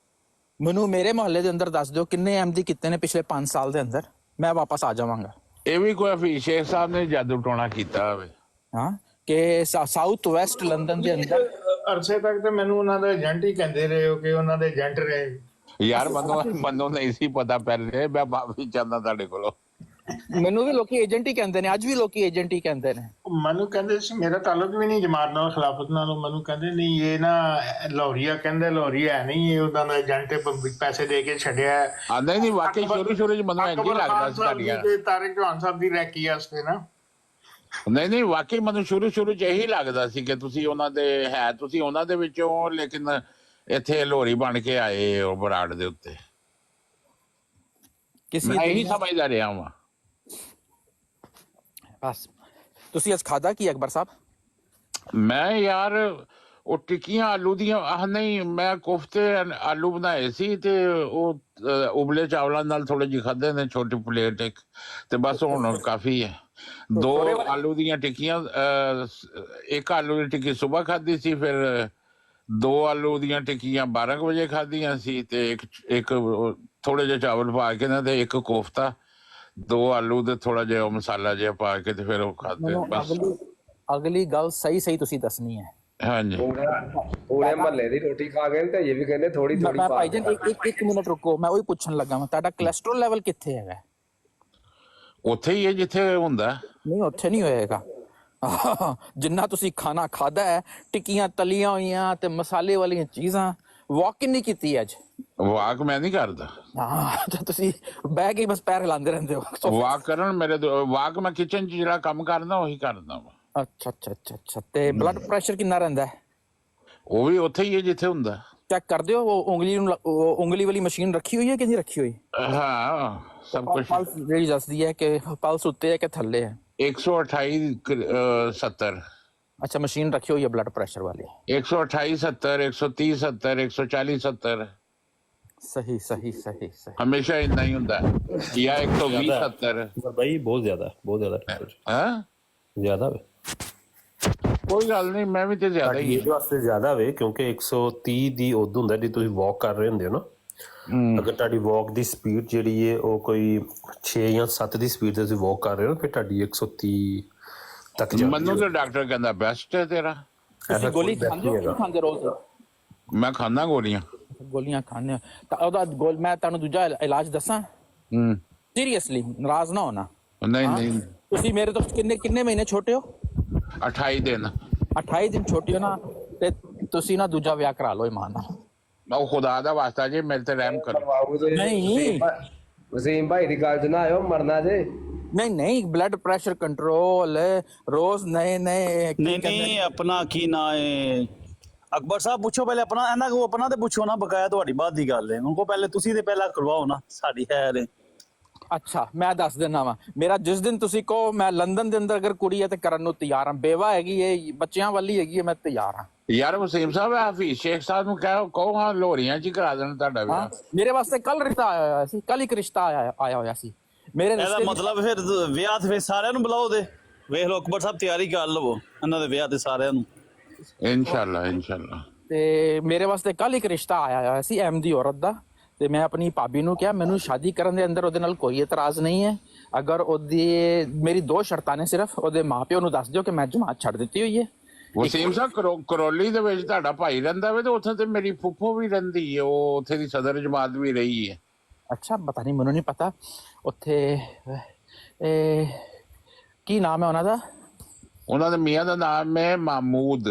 ਮੈਨੂੰ ਮੇਰੇ ਮੁਹੱਲੇ ਦੇ ਅੰਦਰ ਦੱਸ ਦਿਓ ਕਿੰਨੇ ਐਮਡੀ ਕੀਤੇ ਨੇ ਪਿਛਲੇ 5 ਸਾਲ ਦੇ ਅੰਦਰ, ਮੈਂ ਵਾਪਸ ਆ ਜਾਵਾਂਗਾ। ਇਹ ਵੀ ਕੋਈ ਹਫੀਜ਼ ਸ਼ੇਖ ਸਾਹਿਬ ਨੇ ਜਾਦੂ ਟੋਣਾ ਕੀਤਾ ਹੋਵੇ। ਹਾਂ, ਕਿ ਸਾਊਥ ਵੈਸਟ ਲੰਡਨ ਦੇ ਅੰਦਰ ਅਰਸੇ ਤੱਕ ਤੇ ਮੈਨੂੰ ਉਹਨਾਂ ਦੇ ਏਜੰਟ ਹੀ ਕਹਿੰਦੇ ਰਹੇ ਹੋ ਕਿ ਉਹਨਾਂ ਦੇ ਏਜੰਟ ਰਹੇ। ਯਾਰ ਮੈਨੂੰ ਨਹੀਂ ਸੀ ਪਤਾ ਪਹਿਲੇ, ਮੈਂ ਮਾਫੀ ਚਾਹੁੰਦਾ ਤੁਹਾਡੇ ਕੋਲੋਂ। ਮੈਨੂੰ ਵੀ ਲੋਕੀ ਏਜੰਟ ਹੀ ਕਹਿੰਦੇ ਨੇ, ਅੱਜ ਵੀ ਲੋਕੀ ਏਜੰਟ ਹੀ ਕਹਿੰਦੇ ਨੇ। ਮੈਨੂੰ ਕਹਿੰਦੇ ਸੀ, ਮੇਰਾ ਤਾਲੁਕ ਵੀ ਨਹੀਂ ਜਮਾਤ ਨਾਲ, ਖਿਲਾਫਤ ਨਾਲ। ਮੈਨੂੰ ਕਹਿੰਦੇ ਨਹੀਂ, ਇਹ ਨਾ ਲਾਹੌਰੀਆ, ਕਹਿੰਦੇ ਲਾਹੌਰੀ ਹੈ ਨਹੀਂ, ਇਹ ਉਹਦਾ ਦਾ ਏਜੰਟ ਪੈਸੇ ਦੇ ਕੇ ਛੱਡਿਆ। ਨਹੀਂ, ਵਾਕਈ ਸ਼ੁਰੂ 'ਚ ਮੈਨੂੰ ਇੰਝ ਹੀ ਲੱਗਦਾ ਸੀ ਤੁਹਾਡੀਆਂ। ਤਾਰਿਕ ਜਵਾਨ ਸਾਹਿਬ ਦੀ ਰੈਕੀ ਵਾਸਤੇ ਨਾ। ਨਹੀਂ, ਵਾਕਈ ਮੈਨੂੰ ਸ਼ੁਰੂ 'ਚ ਇਹੀ ਲੱਗਦਾ ਸੀ ਕਿ ਤੁਸੀਂ ਉਹਨਾਂ ਦੇ ਵਿੱਚੋਂ, ਲੇਕਿਨ ਇੱਥੇ ਲੋਹਰੀ ਬਣ ਕੇ ਆਏ ਉਹ ਬਰਾੜ ਦੇ ਉੱਤੇ। ਮੈਂ ਇਹੀ ਸਮਝਦਾ ਰਿਹਾ ਵਾਂ। ਬਸ ਤੁਸੀਂ ਅੱਜ ਖਾਦਾ ਕੀ ਅਕਬਰ ਸਾਹਿਬ? ਮੈਂ ਯਾਰ ਉਹ ਟਿੱਕੀਆਂ ਆਲੂ ਦੀਆਂ, ਨਹੀਂ, ਮੈਂ ਕੋਫਤੇ ਆਲੂ ਬਣਾਏ ਸੀ ਤੇ ਉਹ ਉਬਲੇ ਚਾਵਲਾਂ ਨਾਲ ਥੋੜੇ ਜਿਹੇ ਖਾਦੇ ਨੇ, ਛੋਟੀ ਪਲੇਟ ਇੱਕ, ਤੇ ਬਸ ਹੁਣ ਕਾਫੀ ਹੈ। 2 ਆਲੂ ਦੀਆਂ ਟਿੱਕੀਆਂ, ਇੱਕ ਆਲੂ ਦੀ ਟਿੱਕੀ ਸੁਬਾਹ ਖਾਧੀ ਸੀ, ਫਿਰ 2 ਆਲੂ ਦੀਆਂ ਟਿੱਕੀਆਂ 12 ਵਜੇ ਖਾਧੀਆਂ ਸੀ, ਤੇ ਇੱਕ ਥੋੜੇ ਜਿਹੇ ਚਾਵਲ ਪਾ ਕੇ ਨਾ, ਤੇ ਇੱਕ ਕੋਫਤਾ, 2 ਆਲੂ ਤੇ ਥੋੜਾ ਜਿਹਾ ਮਸਾਲਾ ਜਿਹਾ ਪਾ ਕੇ ਤੇ ਫਿਰ ਉਹ ਖਾਤੇ ਮੈਨੂੰ ਬਸ। ਅਗਲੀ ਗੱਲ ਸਹੀ ਤੁਸੀਂ ਦੱਸਣੀ ਹੈ। ਹਾਂਜੀ ਪੂਰੇ ਮਹੱਲੇ ਦੀ ਰੋਟੀ ਖਾ ਗਏ ਤੇ ਇਹ ਵੀ ਕਹਿੰਦੇ ਥੋੜੀ ਥੋੜੀ ਮੈਂ ਪਾ ਭਾਈ ਜਾਨ ਇੱਕ ਮਿੰਟ ਰੁਕੋ, ਮੈਂ ਉਹੀ ਪੁੱਛਣ ਲੱਗਾ ਮੈਂ, ਤੁਹਾਡਾ ਕੋਲੇਸਟ੍ਰੋਲ ਲੈਵਲ ਕਿੱਥੇ ਹੈਗਾ? ਉੱਥੇ ਹੀ ਹੈ ਜਿੱਥੇ ਹੁੰਦਾ। ਨਹੀਂ ਉੱਥੇ ਨਹੀਂ ਹੋਏਗਾ। ਜਿੰਨਾ ਤੁਸੀਂ ਖਾਣਾ ਖਾਦਾ ਹੈ, ਟਿੱਕੀਆਂ ਤਲੀਆਂ ਹੋਈਆਂ ਤੇ ਮਸਾਲੇ ਵਾਲੀਆਂ ਚੀਜ਼ਾਂ, ਵਾਕ ਕਿੰਨੀ ਕੀਤੀ ਅੱਜ? ਵਾਕ ਮੈਂ ਨਹੀਂ ਕਰਦਾ। ਹਾਂ ਤੇ ਤੁਸੀਂ ਬਹਿ ਕੇ ਬਸ ਪੈਰ ਹਿਲਾਉਂਦੇ ਰਹਿੰਦੇ ਹੋ। ਵਾਕ ਕਰਨ ਮੇਰੇ ਵਾਕ ਮੈਂ ਕਿਚਨ 'ਚ ਜਿਹੜਾ ਕੰਮ ਕਰਦਾ ਉਹੀ ਕਰਦਾ ਵਾ। ਅੱਛਾ ਤੇ ਬਲੱਡ ਪ੍ਰੈਸ਼ਰ ਕਿੰਨਾ ਰਹਿੰਦਾ ਹੈ? ਉਹ ਵੀ ਉੱਥੇ ਹੀ ਹੈ ਜਿੱਥੇ ਹੁੰਦਾ। ਚੈੱਕ ਕਰਦੇ ਹੋ? ਉਹ ਉਂਗਲੀ ਵਾਲੀ ਮਸ਼ੀਨ ਰੱਖੀ ਹੋਈ ਹੈ ਕਿ ਨਹੀਂ ਰੱਖੀ ਹੋਈ? ਹਾਂ ਸਭ ਕੁਝ। ਪਲਸ ਜਿਹੜੀ ਦੱਸਦੀ ਹੈ ਕਿ ਪਲਸ ਉੱਤੇ ਹੈ ਕਿ ਥੱਲੇ ਹੈ? 128/70। ਅੱਛਾ ਮਸ਼ੀਨ ਰੱਖੀ ਹੋਈ ਹੈ ਬਲੱਡ ਪ੍ਰੈਸ਼ਰ ਵਾਲੀ। 128/70, 130/70, 140/70। ਸਹੀ ਹਮੇਸ਼ਾ ਇੰਨਾ ਹੀ ਹੁੰਦਾ ਜਾਂ 120/70। भाई बहुत ज्यादा ਹਾਂ ज्यादा वे ਕੋਈ ਗੱਲ ਨਹੀਂ, ਮੈਂ ਵੀ ਤੇ ਜ਼ਿਆਦਾ ਹੀ ਇਹਦੇ ਵਾਸਤੇ ਜ਼ਿਆਦਾ ਵੇ ਕਿਉਂਕਿ 130 ਦੀ ਉਦੋਂ ਹੁੰਦਾ ਜੇ ਤੁਸੀਂ ਵਾਕ ਕਰ ਰਹੇ ਹੁੰਦੇ ਹੋ ਨਾ। ਅਗਰ ਤੁਹਾਡੀ ਵਾਕ ਦੀ ਸਪੀਡ ਜਿਹੜੀ ਹੈ ਉਹ ਕੋਈ 6 ਜਾਂ 7 ਦੀ ਸਪੀਡ ਤੇ ਤੁਸੀਂ ਵਾਕ ਕਰ ਰਹੇ ਹੋ ਫਿਰ ਤੁਹਾਡੀ 130 ਤੱਕ ਜਾਂਦੀ ਮੈਨੂੰ ਤਾਂ ਡਾਕਟਰ ਕਹਿੰਦਾ ਬੈਸਟ ਹੈ ਤੇਰਾ। ਤੁਸੀਂ ਗੋਲੀ ਖਾਂਦੇ ਹੋ ਕਿ ਨਹੀਂ ਖਾਂਦੇ ਰੋਜ਼? ਮੈਂ ਖਾਂਦਾ ਗੋਲੀਆਂ। ਗੋਲੀਆਂ ਖਾਂਦੇ ਹੋ ਤਾਂ ਉਹਦਾ ਮੈਂ ਤੁਹਾਨੂੰ ਦੂਜਾ ਇਲਾਜ ਦੱਸਾਂ? ਸੀਰੀਅਸਲੀ ਨਾਰਾਜ਼ ਨਾ ਹੋਣਾ। ਨਹੀਂ ਤੁਸੀਂ ਮੇਰੇ ਤੋਂ ਕਿੰਨੇ ਮਹੀਨੇ ਛੋਟੇ ਹੋ? 28 ਦਿਨ। 28 ਦਿਨ ਛੋਟੇ ਹੋ ਨਾ, ਤੇ ਤੁਸੀਂ ਨਾ ਦੂਜਾ ਵਿਆਹ ਕਰਾ ਲਓ ਇਮਾਨ ਨਾਲ। ਉਹ ਖੁਦਾ ਦਾ ਵਾਸਤਾ ਜੀ ਮੇਰੇ ਤੇ ਰਹਿਮ ਕਰੋ। ਨਹੀਂ ਵਸੀਮ ਭਾਈ ਦੀ ਗੱਲ 'ਚ ਨਾ ਆਇਓ, ਮਰਨਾ ਜੇ। ਨਹੀਂ ਬਲੱਡ ਪ੍ਰੈਸ਼ਰ ਕੰਟਰੋਲ ਰੋਜ਼ ਨਹੀਂ ਆਪਣਾ ਕੀ ਨਾ ਹੈ ਅਕਬਰ ਸਾਹਿਬ, ਪੁੱਛੋ ਪਹਿਲੇ ਆਪਣਾ ਇਹਨਾਂ ਕੋ ਆਪਣਾ ਤੇ ਪੁੱਛੋ ਨਾ, ਬਕਾਇਆ ਤੁਹਾਡੀ ਬਾਤ ਦੀ ਗੱਲ ਹੈ। ਉਹਨਾਂ ਕੋ ਪਹਿਲੇ ਤੁਸੀਂ ਤੇ ਪਹਿਲਾਂ ਕਰਵਾਓ ਨਾ, ਸਾਡੀ ਹੈ ਰੇ। ਅੱਛਾ ਮੈਂ ਦੱਸ ਦਿੰਦਾ ਵਾ, ਮੇਰਾ ਜਿਸ ਦਿਨ ਤੁਸੀਂ ਕਹੋ ਮੈਂ ਲੰਡਨ ਦੇ ਅੰਦਰ ਅਗਰ ਕੁੜੀ ਹੈ ਤੇ ਕਰਨ ਨੂੰ ਤਿਆਰ ਹਾਂ। ਬੇਵਾ ਹੈਗੀ ਹੈ, ਬੱਚਿਆਂ ਵਾਲੀ ਹੈਗੀ ਹੈ, ਮੈਂ ਤਿਆਰ ਹਾਂ। ਯਾਰ ਵਸੀਮ ਸਾਹਿਬ ਹਫੀਜ਼ ਸ਼ੇਖ ਸਾਹਿਬ ਨੂੰ ਕਹੋ ਹਾਂ ਲੋਰੀਆਂ 'ਚ ਹੀ ਕਰਾ ਦੇਣ ਤੁਹਾਡਾ ਵਿਆਹ। ਮੇਰੇ ਵਾਸਤੇ ਕੱਲ ਰਿਸ਼ਤਾ ਆਇਆ ਹੋਇਆ ਸੀ, ਕੱਲ ਇੱਕ ਰਿਸ਼ਤਾ ਆਇਆ ਹੋਇਆ ਸੀ ਮੇਰੇ ਇਹਦਾ ਮਤਲਬ ਫਿਰ ਵਿਆਹ ਤੇ ਫਿਰ ਸਾਰਿਆਂ ਨੂੰ ਬੁਲਾਓ ਦੇ। ਵੇਖ ਲਓ ਅਕਬਰ ਸਾਹਿਬ ਤਿਆਰੀ ਕਰ ਲਵੋ ਇਹਨਾਂ ਦੇ ਵਿਆਹ ਤੇ ਸਾਰਿਆਂ ਨੂੰ। ਇਨਸ਼ਾਅੱਲਾ ਤੇ ਮੇਰੇ ਵਾਸਤੇ ਕੱਲ ਇੱਕ ਰਿਸ਼ਤਾ ਆਇਆ ਹੋਇਆ ਸੀ ਅਹਿਮਦੀ ਔਰਤ ਦਾ, ਤੇ ਮੈਂ ਆਪਣੀ ਭਾਬੀ ਨੂੰ ਕਿਹਾ ਮੈਨੂੰ ਸ਼ਾਦੀ ਕਰਨ ਦੇ ਅੰਦਰ ਉਹਦੇ ਨਾਲ ਕੋਈ ਇਤਰਾਜ਼ ਨਹੀਂ ਹੈ। ਅਗਰ ਉਹਦੀ ਮੇਰੀ 2 ਸ਼ਰਤਾਂ ਨੇ, ਸਿਰਫ ਉਹਦੇ ਮਾਪਿਓ ਨੂੰ ਦੱਸ ਦਿਓ ਕਿ ਮੈਂ ਜਮਾਤ ਛੱਡ ਦਿੱਤੀ ਹੋਈ ਹੈ। ਵਸੀਮ ਸਾਹਿਬ ਕਰੋਲੀ ਦੇ ਵਿੱਚ ਤੁਹਾਡਾ ਭਾਈ ਰਹਿੰਦਾ ਵੇ ਤੇ ਉੱਥੇ ਤੇ ਮੇਰੀ ਫੁੱਫੋ ਵੀ ਰਹਿੰਦੀ ਹੈ, ਉਹ ਉੱਥੇ ਦੀ ਸਦਰ ਜਮਾਤ ਵੀ ਰਹੀ ਹੈ। ਅੱਛਾ ਪਤਾ ਨਹੀਂ, ਮੈਨੂੰ ਨਹੀਂ ਪਤਾ। ਉੱਥੇ ਕੀ ਨਾਮ ਹੈ ਉਹਨਾਂ ਦਾ? ਉਹਨਾਂ ਦੇ ਮੀਆਂ ਦਾ ਨਾਮ ਹੈ ਮਾਮੂਦ,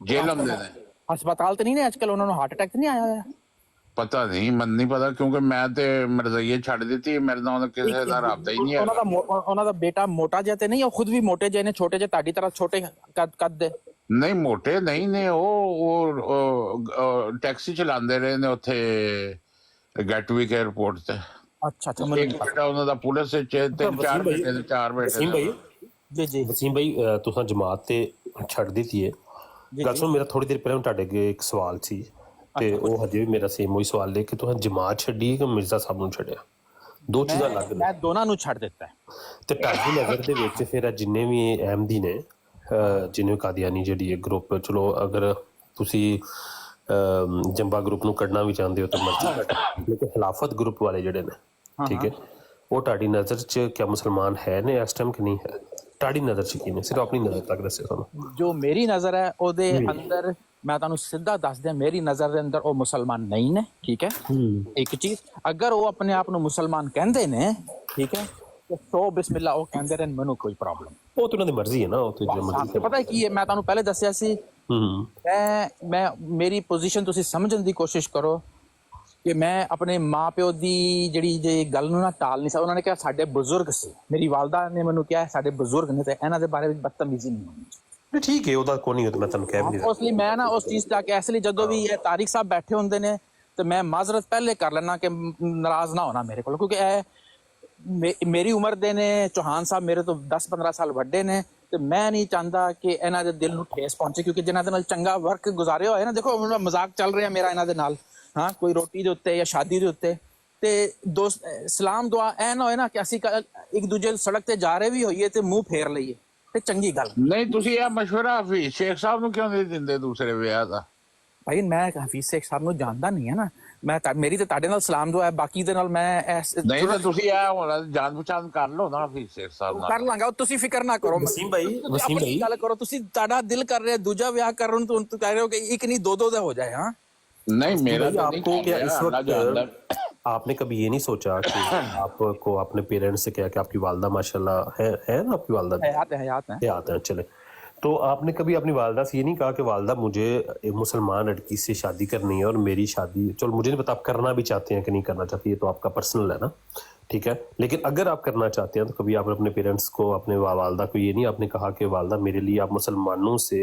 ਜੇਲਮ ਦੇ ਨੇ। ਹਸਪਤਾਲ ਤੇ ਨਹੀਂ ਨੇ ਅੱਜ ਕੱਲ? ਉਹਨਾਂ ਨੂੰ ਹਾਰਟ ਅਟੈਕ ਨਹੀਂ ਆਇਆ ਹੋਇਆ? ਪਤਾ ਨਹੀਂ, ਮੈਨੂੰ ਨਹੀਂ ਪਤਾ ਕਿਉਂਕਿ ਮੈਂ ਤੇ ਮਰਜ਼ਈਏ ਛੱਡ ਦਿੱਤੀ, ਮੇਰੇ ਨਾਲ ਕਿਸੇ ਦਾ ਰਾਬਤਾ ਹੀ ਨਹੀਂ ਹੈ। ਉਹਨਾਂ ਦਾ ਬੇਟਾ ਮੋਟਾ ਜਿਹਾ ਤੇ ਨਹੀਂ? ਉਹ ਖੁਦ ਵੀ ਮੋਟੇ ਜਿਹੇ ਨੇ, ਛੋਟੇ ਜਿਹੇ ਤੁਹਾਡੀ ਤਰ੍ਹਾਂ ਛੋਟੇ ਕੱਦ ਦੇ? ਨਹੀਂ ਮੋਟੇ ਨਹੀਂ ਨੇ, ਉਹ ਟੈਕਸੀ ਚਲਾਉਂਦੇ ਰਹੇ ਨੇ ਉੱਥੇ ਗੈਟਵਿਕ 에ਅਰਪੋਰਟ ਤੇ। ਅੱਛਾ ਇੱਕ ਬੇਟਾ ਉਹਨਾਂ ਦਾ ਪੁਲਿਸ ਵਿੱਚ 3-4 ਬੇਟੇ ਤੇ 4 ਬੇਟੇ। ਜੀ ਵਸੀਮ ਭਾਈ ਤੁਸੀਂ ਜਮਾਤ ਤੇ ਛੱਡ ਦਿੱਤੀ ਹੈ ਗੱਲ ਸੁਣ। ਮੇਰਾ ਥੋੜੀ ਦੇਰ ਪਹਿਲਾਂ ਤੁਹਾਡੇ ਅੱਗੇ ਇੱਕ ਸਵਾਲ ਸੀ ਤੇ ਉਹ ਹਜੇ ਵੀ ਮੇਰਾ ਸੇਮ ਉਹੀ ਸਵਾਲ ਹੈ ਕਿ ਤੁਸੀਂ ਜਮਾਤ ਛੱਡੀ ਕਿ ਮਿਰਜ਼ਾ ਸਾਹਿਬ ਨੂੰ ਛੱਡਿਆ? 2 ਚੀਜ਼ਾਂ ਅਲੱਗ ਨੇ। ਮੈਂ ਦੋਨਾਂ ਨੂੰ ਛੱਡ ਦਿੱਤਾ ਤੇ ਤੁਹਾਡੀ ਨਜ਼ਰ ਦੇ ਵਿੱਚ ਫਿਰ ਜਿੰਨੇ ਵੀ ਅਹਿਮਦੀ ਨੇ, ਜਿੰਨੇ ਕਾਦੀਆਨੀ ਜਿਹੜੀ ਹੈ ਗਰੁੱਪ, ਚਲੋ ਅਗਰ ਤੁਸੀਂ ਜੰਬਾ ਗਰੁੱਪ ਨੂੰ ਕੱਢਣਾ ਵੀ ਚਾਹੁੰਦੇ ਹੋ ਤਾਂ ਮਰਜ਼ੀ ਕੱਢ, ਲੇਕਿਨ ਖਿਲਾਫਤ ਗਰੁੱਪ ਵਾਲੇ ਜਿਹੜੇ ਨੇ, ਠੀਕ ਹੈ, ਉਹ ਤੁਹਾਡੀ ਨਜ਼ਰ 'ਚ ਕਿਆ ਮੁਸਲਮਾਨ ਹੈ ਨੇ ਇਸ ਟਾਈਮ ਕਿ ਨਹੀਂ ਹੈ? ਤੁਹਾਡੀ ਨਜ਼ਰ 'ਚ ਕੀ ਨੇ? ਸਿਰਫ ਆਪਣੀ ਨਜ਼ਰ ਤੱਕ ਦੱਸਿਓ ਸਾਨੂੰ। ਜੋ ਮੇਰੀ ਨਜ਼ਰ ਹੈ ਉਹਦੇ ਅੰਦਰ, ਮੈਂ ਤੁਹਾਨੂੰ ਸਿੱਧਾ ਦੱਸ ਦਿਆਂ, ਮੇਰੀ ਨਜ਼ਰ ਦੇ ਅੰਦਰ ਉਹ ਮੁਸਲਮਾਨ ਨਹੀਂ ਨੇ, ਠੀਕ ਹੈ। ਇੱਕ ਚੀਜ਼, ਅਗਰ ਉਹ ਆਪਣੇ ਆਪ ਨੂੰ ਮੁਸਲਮਾਨ ਕਹਿੰਦੇ ਨੇ, ਠੀਕ ਹੈ, ਤੇ ਸੋ ਬਿਸਮਿਲ੍ਲਾ ਉਹ ਕਹਿੰਦੇ ਰਹਿਣ, ਮੈਨੂੰ ਕੋਈ ਪ੍ਰੋਬਲਮ। ਉਹ ਤਾਂ ਉਹਨਾਂ ਦੀ ਮਰਜ਼ੀ ਹੈ ਨਾ, ਉਹ ਤਾਂ ਮਰਜ਼ੀ। ਪਤਾ ਕੀ ਹੈ, ਮੈਂ ਤੁਹਾਨੂੰ ਪਹਿਲੇ ਦੱਸਿਆ ਸੀ, ਮੈਂ ਮੇਰੀ ਪੋਜੀਸ਼ਨ ਤੁਸੀਂ ਸਮਝਣ ਦੀ ਕੋਸ਼ਿਸ਼ ਕਰੋ ਕਿ ਮੈਂ ਆਪਣੇ ਮਾਪਿਓ ਦੀ ਜਿਹੜੀ ਜੇ ਗੱਲ ਨੂੰ ਨਾ ਟਾਲ ਨਹੀਂ ਸਕਦਾ। ਉਹਨਾਂ ਨੇ ਕਿਹਾ ਸਾਡੇ ਬਜ਼ੁਰਗ ਸੀ, ਮੇਰੀ ਵਾਲਦਾ ਨੇ ਮੈਨੂੰ ਕਿਹਾ ਸਾਡੇ ਬਜ਼ੁਰਗ ਨੇ, ਤੇ ਇਹਨਾਂ ਦੇ ਬਾਰੇ ਵਿੱਚ ਬਦਤਮੀਜ਼ੀ ਨਹੀਂ ਹੋਣੀ। ਠੀਕ ਹੈ, ਉਹਦਾ ਕੋਈ ਨਹੀਂ, ਮੈਂ ਤੁਹਾਨੂੰ ਕਹਿ ਵੀ ਨਹੀਂ। ਉਸ ਲਈ ਮੈਂ ਨਾ ਉਸ ਚੀਜ਼ ਦਾ ਕਿ ਇਸ ਲਈ ਜਦੋਂ ਵੀ ਇਹ ਤਾਰਿਕ ਸਾਹਿਬ ਬੈਠੇ ਹੁੰਦੇ ਨੇ ਤੇ ਮੈਂ ਮਾਜ਼ਰਤ ਪਹਿਲੇ ਕਰ ਲੈਣਾ ਕਿ ਨਾਰਾਜ਼ ਨਾ ਹੋਣਾ ਮੇਰੇ ਕੋਲ, ਕਿਉਂਕਿ ਇਹ ਮੇਰੀ ਉਮਰ ਦੇ ਨੇ। ਚੌਹਾਨ ਸਾਹਿਬ ਮੇਰੇ ਤੋਂ 10-15 ਸਾਲ ਵੱਡੇ ਨੇ, ਤੇ ਮੈਂ ਨਹੀਂ ਚਾਹੁੰਦਾ ਕਿ ਇਹਨਾਂ ਦੇ ਦਿਲ ਨੂੰ ਠੇਸ ਪਹੁੰਚੇ, ਕਿਉਂਕਿ ਜਿਨ੍ਹਾਂ ਦੇ ਨਾਲ ਚੰਗਾ ਵਰਕ ਗੁਜ਼ਾਰਿਆ ਹੋਇਆ ਨਾ, ਦੇਖੋ ਮਜ਼ਾਕ ਚੱਲ ਰਿਹਾ ਮੇਰਾ ਇਹਨਾਂ ਦੇ ਨਾਲ, ਹਾਂ, ਕੋਈ ਰੋਟੀ ਦੇ ਉੱਤੇ ਜਾਂ ਸ਼ਾਦੀ ਦੇ ਉੱਤੇ, ਤੇ ਦੋਸਤ ਸਲਾਮ ਦੁਆ ਐ ਨਾ ਹੋਏ ਨਾ ਕਿ ਅਸੀਂ ਇੱਕ ਦੂਜੇ ਸੜਕ ਤੇ ਜਾ ਰਹੇ ਵੀ ਹੋਈਏ ਤੇ ਮੂੰਹ ਫੇਰ ਲਈਏ, ਤੇ ਚੰਗੀ ਗੱਲ ਨਹੀਂ। ਤੁਸੀਂ ਇਹ ਮਸ਼ਵਰਾ ਹਫੀਜ਼ ਸ਼ੇਖ ਸਾਹਿਬ ਨੂੰ ਕਿਉਂ ਨਹੀਂ ਦਿੰਦੇ ਦੂਸਰੇ ਵਿਆਹ ਦਾ? ਭਾਈ ਮੈਂ ਹਫੀਜ਼ ਸ਼ੇਖ ਸਾਹਿਬ ਨੂੰ ਜਾਣਦਾ ਨਹੀਂ ਹੈ ਨਾ, ਮੇਰੀ ਤੇ ਤੁਹਾਡੇ ਨਾਲ ਸਲਾਮ ਦੁਆ ਹੈ, ਬਾਕੀ ਦੇ ਨਾਲ ਮੈਂ ਨਹੀਂ ਤਾਂ ਤੁਸੀਂ ਆ ਹੁਣ ਜਾਣ ਪਛਾਣ ਕਰ ਲਓ ਨਾ ਫਿਰ ਸ਼ੇਖ ਸਾਹਿਬ ਕਰ ਨਾਲ। ਲਾਂਗਾ, ਉਹ ਤੁਸੀਂ ਫਿਕਰ ਨਾ ਕਰੋ। ਵਸੀਮ ਭਾਈ ਤੁਸੀਂ ਆਪਣੀ ਗੱਲ ਕਰੋ, ਤੁਸੀਂ ਤੁਹਾਡਾ ਦਿਲ ਕਰ ਰਿਹਾ ਦੂਜਾ ਵਿਆਹ ਕਰਨ ਨੂੰ, ਤੁਸੀਂ ਕਹਿ ਰਹੇ ਹੋ ਕਿ ਇੱਕ ਨਹੀਂ ਦੋ ਦਾ ਹੋ ਜਾਏ। हाँ नहीं मेरा तो आपको नहीं, क्या इस अल्लाह जानता है। वक्त आपने कभी ये नहीं सोचा कि आपको अपने पेरेंट्स से क्या कि आपकी वालदा माशाल्लाह है ना, आपकी वालदा हयात है, हयात है। हयात है, चले, तो आपने कभी अपनी वालदा से ये नहीं कहा कि वालदा मुझे एक मुसलमान लड़की से शादी करनी है और मेरी शादी, चलो मुझे नहीं पता आप करना भी चाहते हैं कि नहीं करना चाहते, ये तो आपका पर्सनल है ना, ठीक है, लेकिन अगर आप करना चाहते हैं तो कभी आपने अपने पेरेंट्स को, अपने वालदा को ये नहीं आपने कहा कि वालदा मेरे लिए आप मुसलमानों से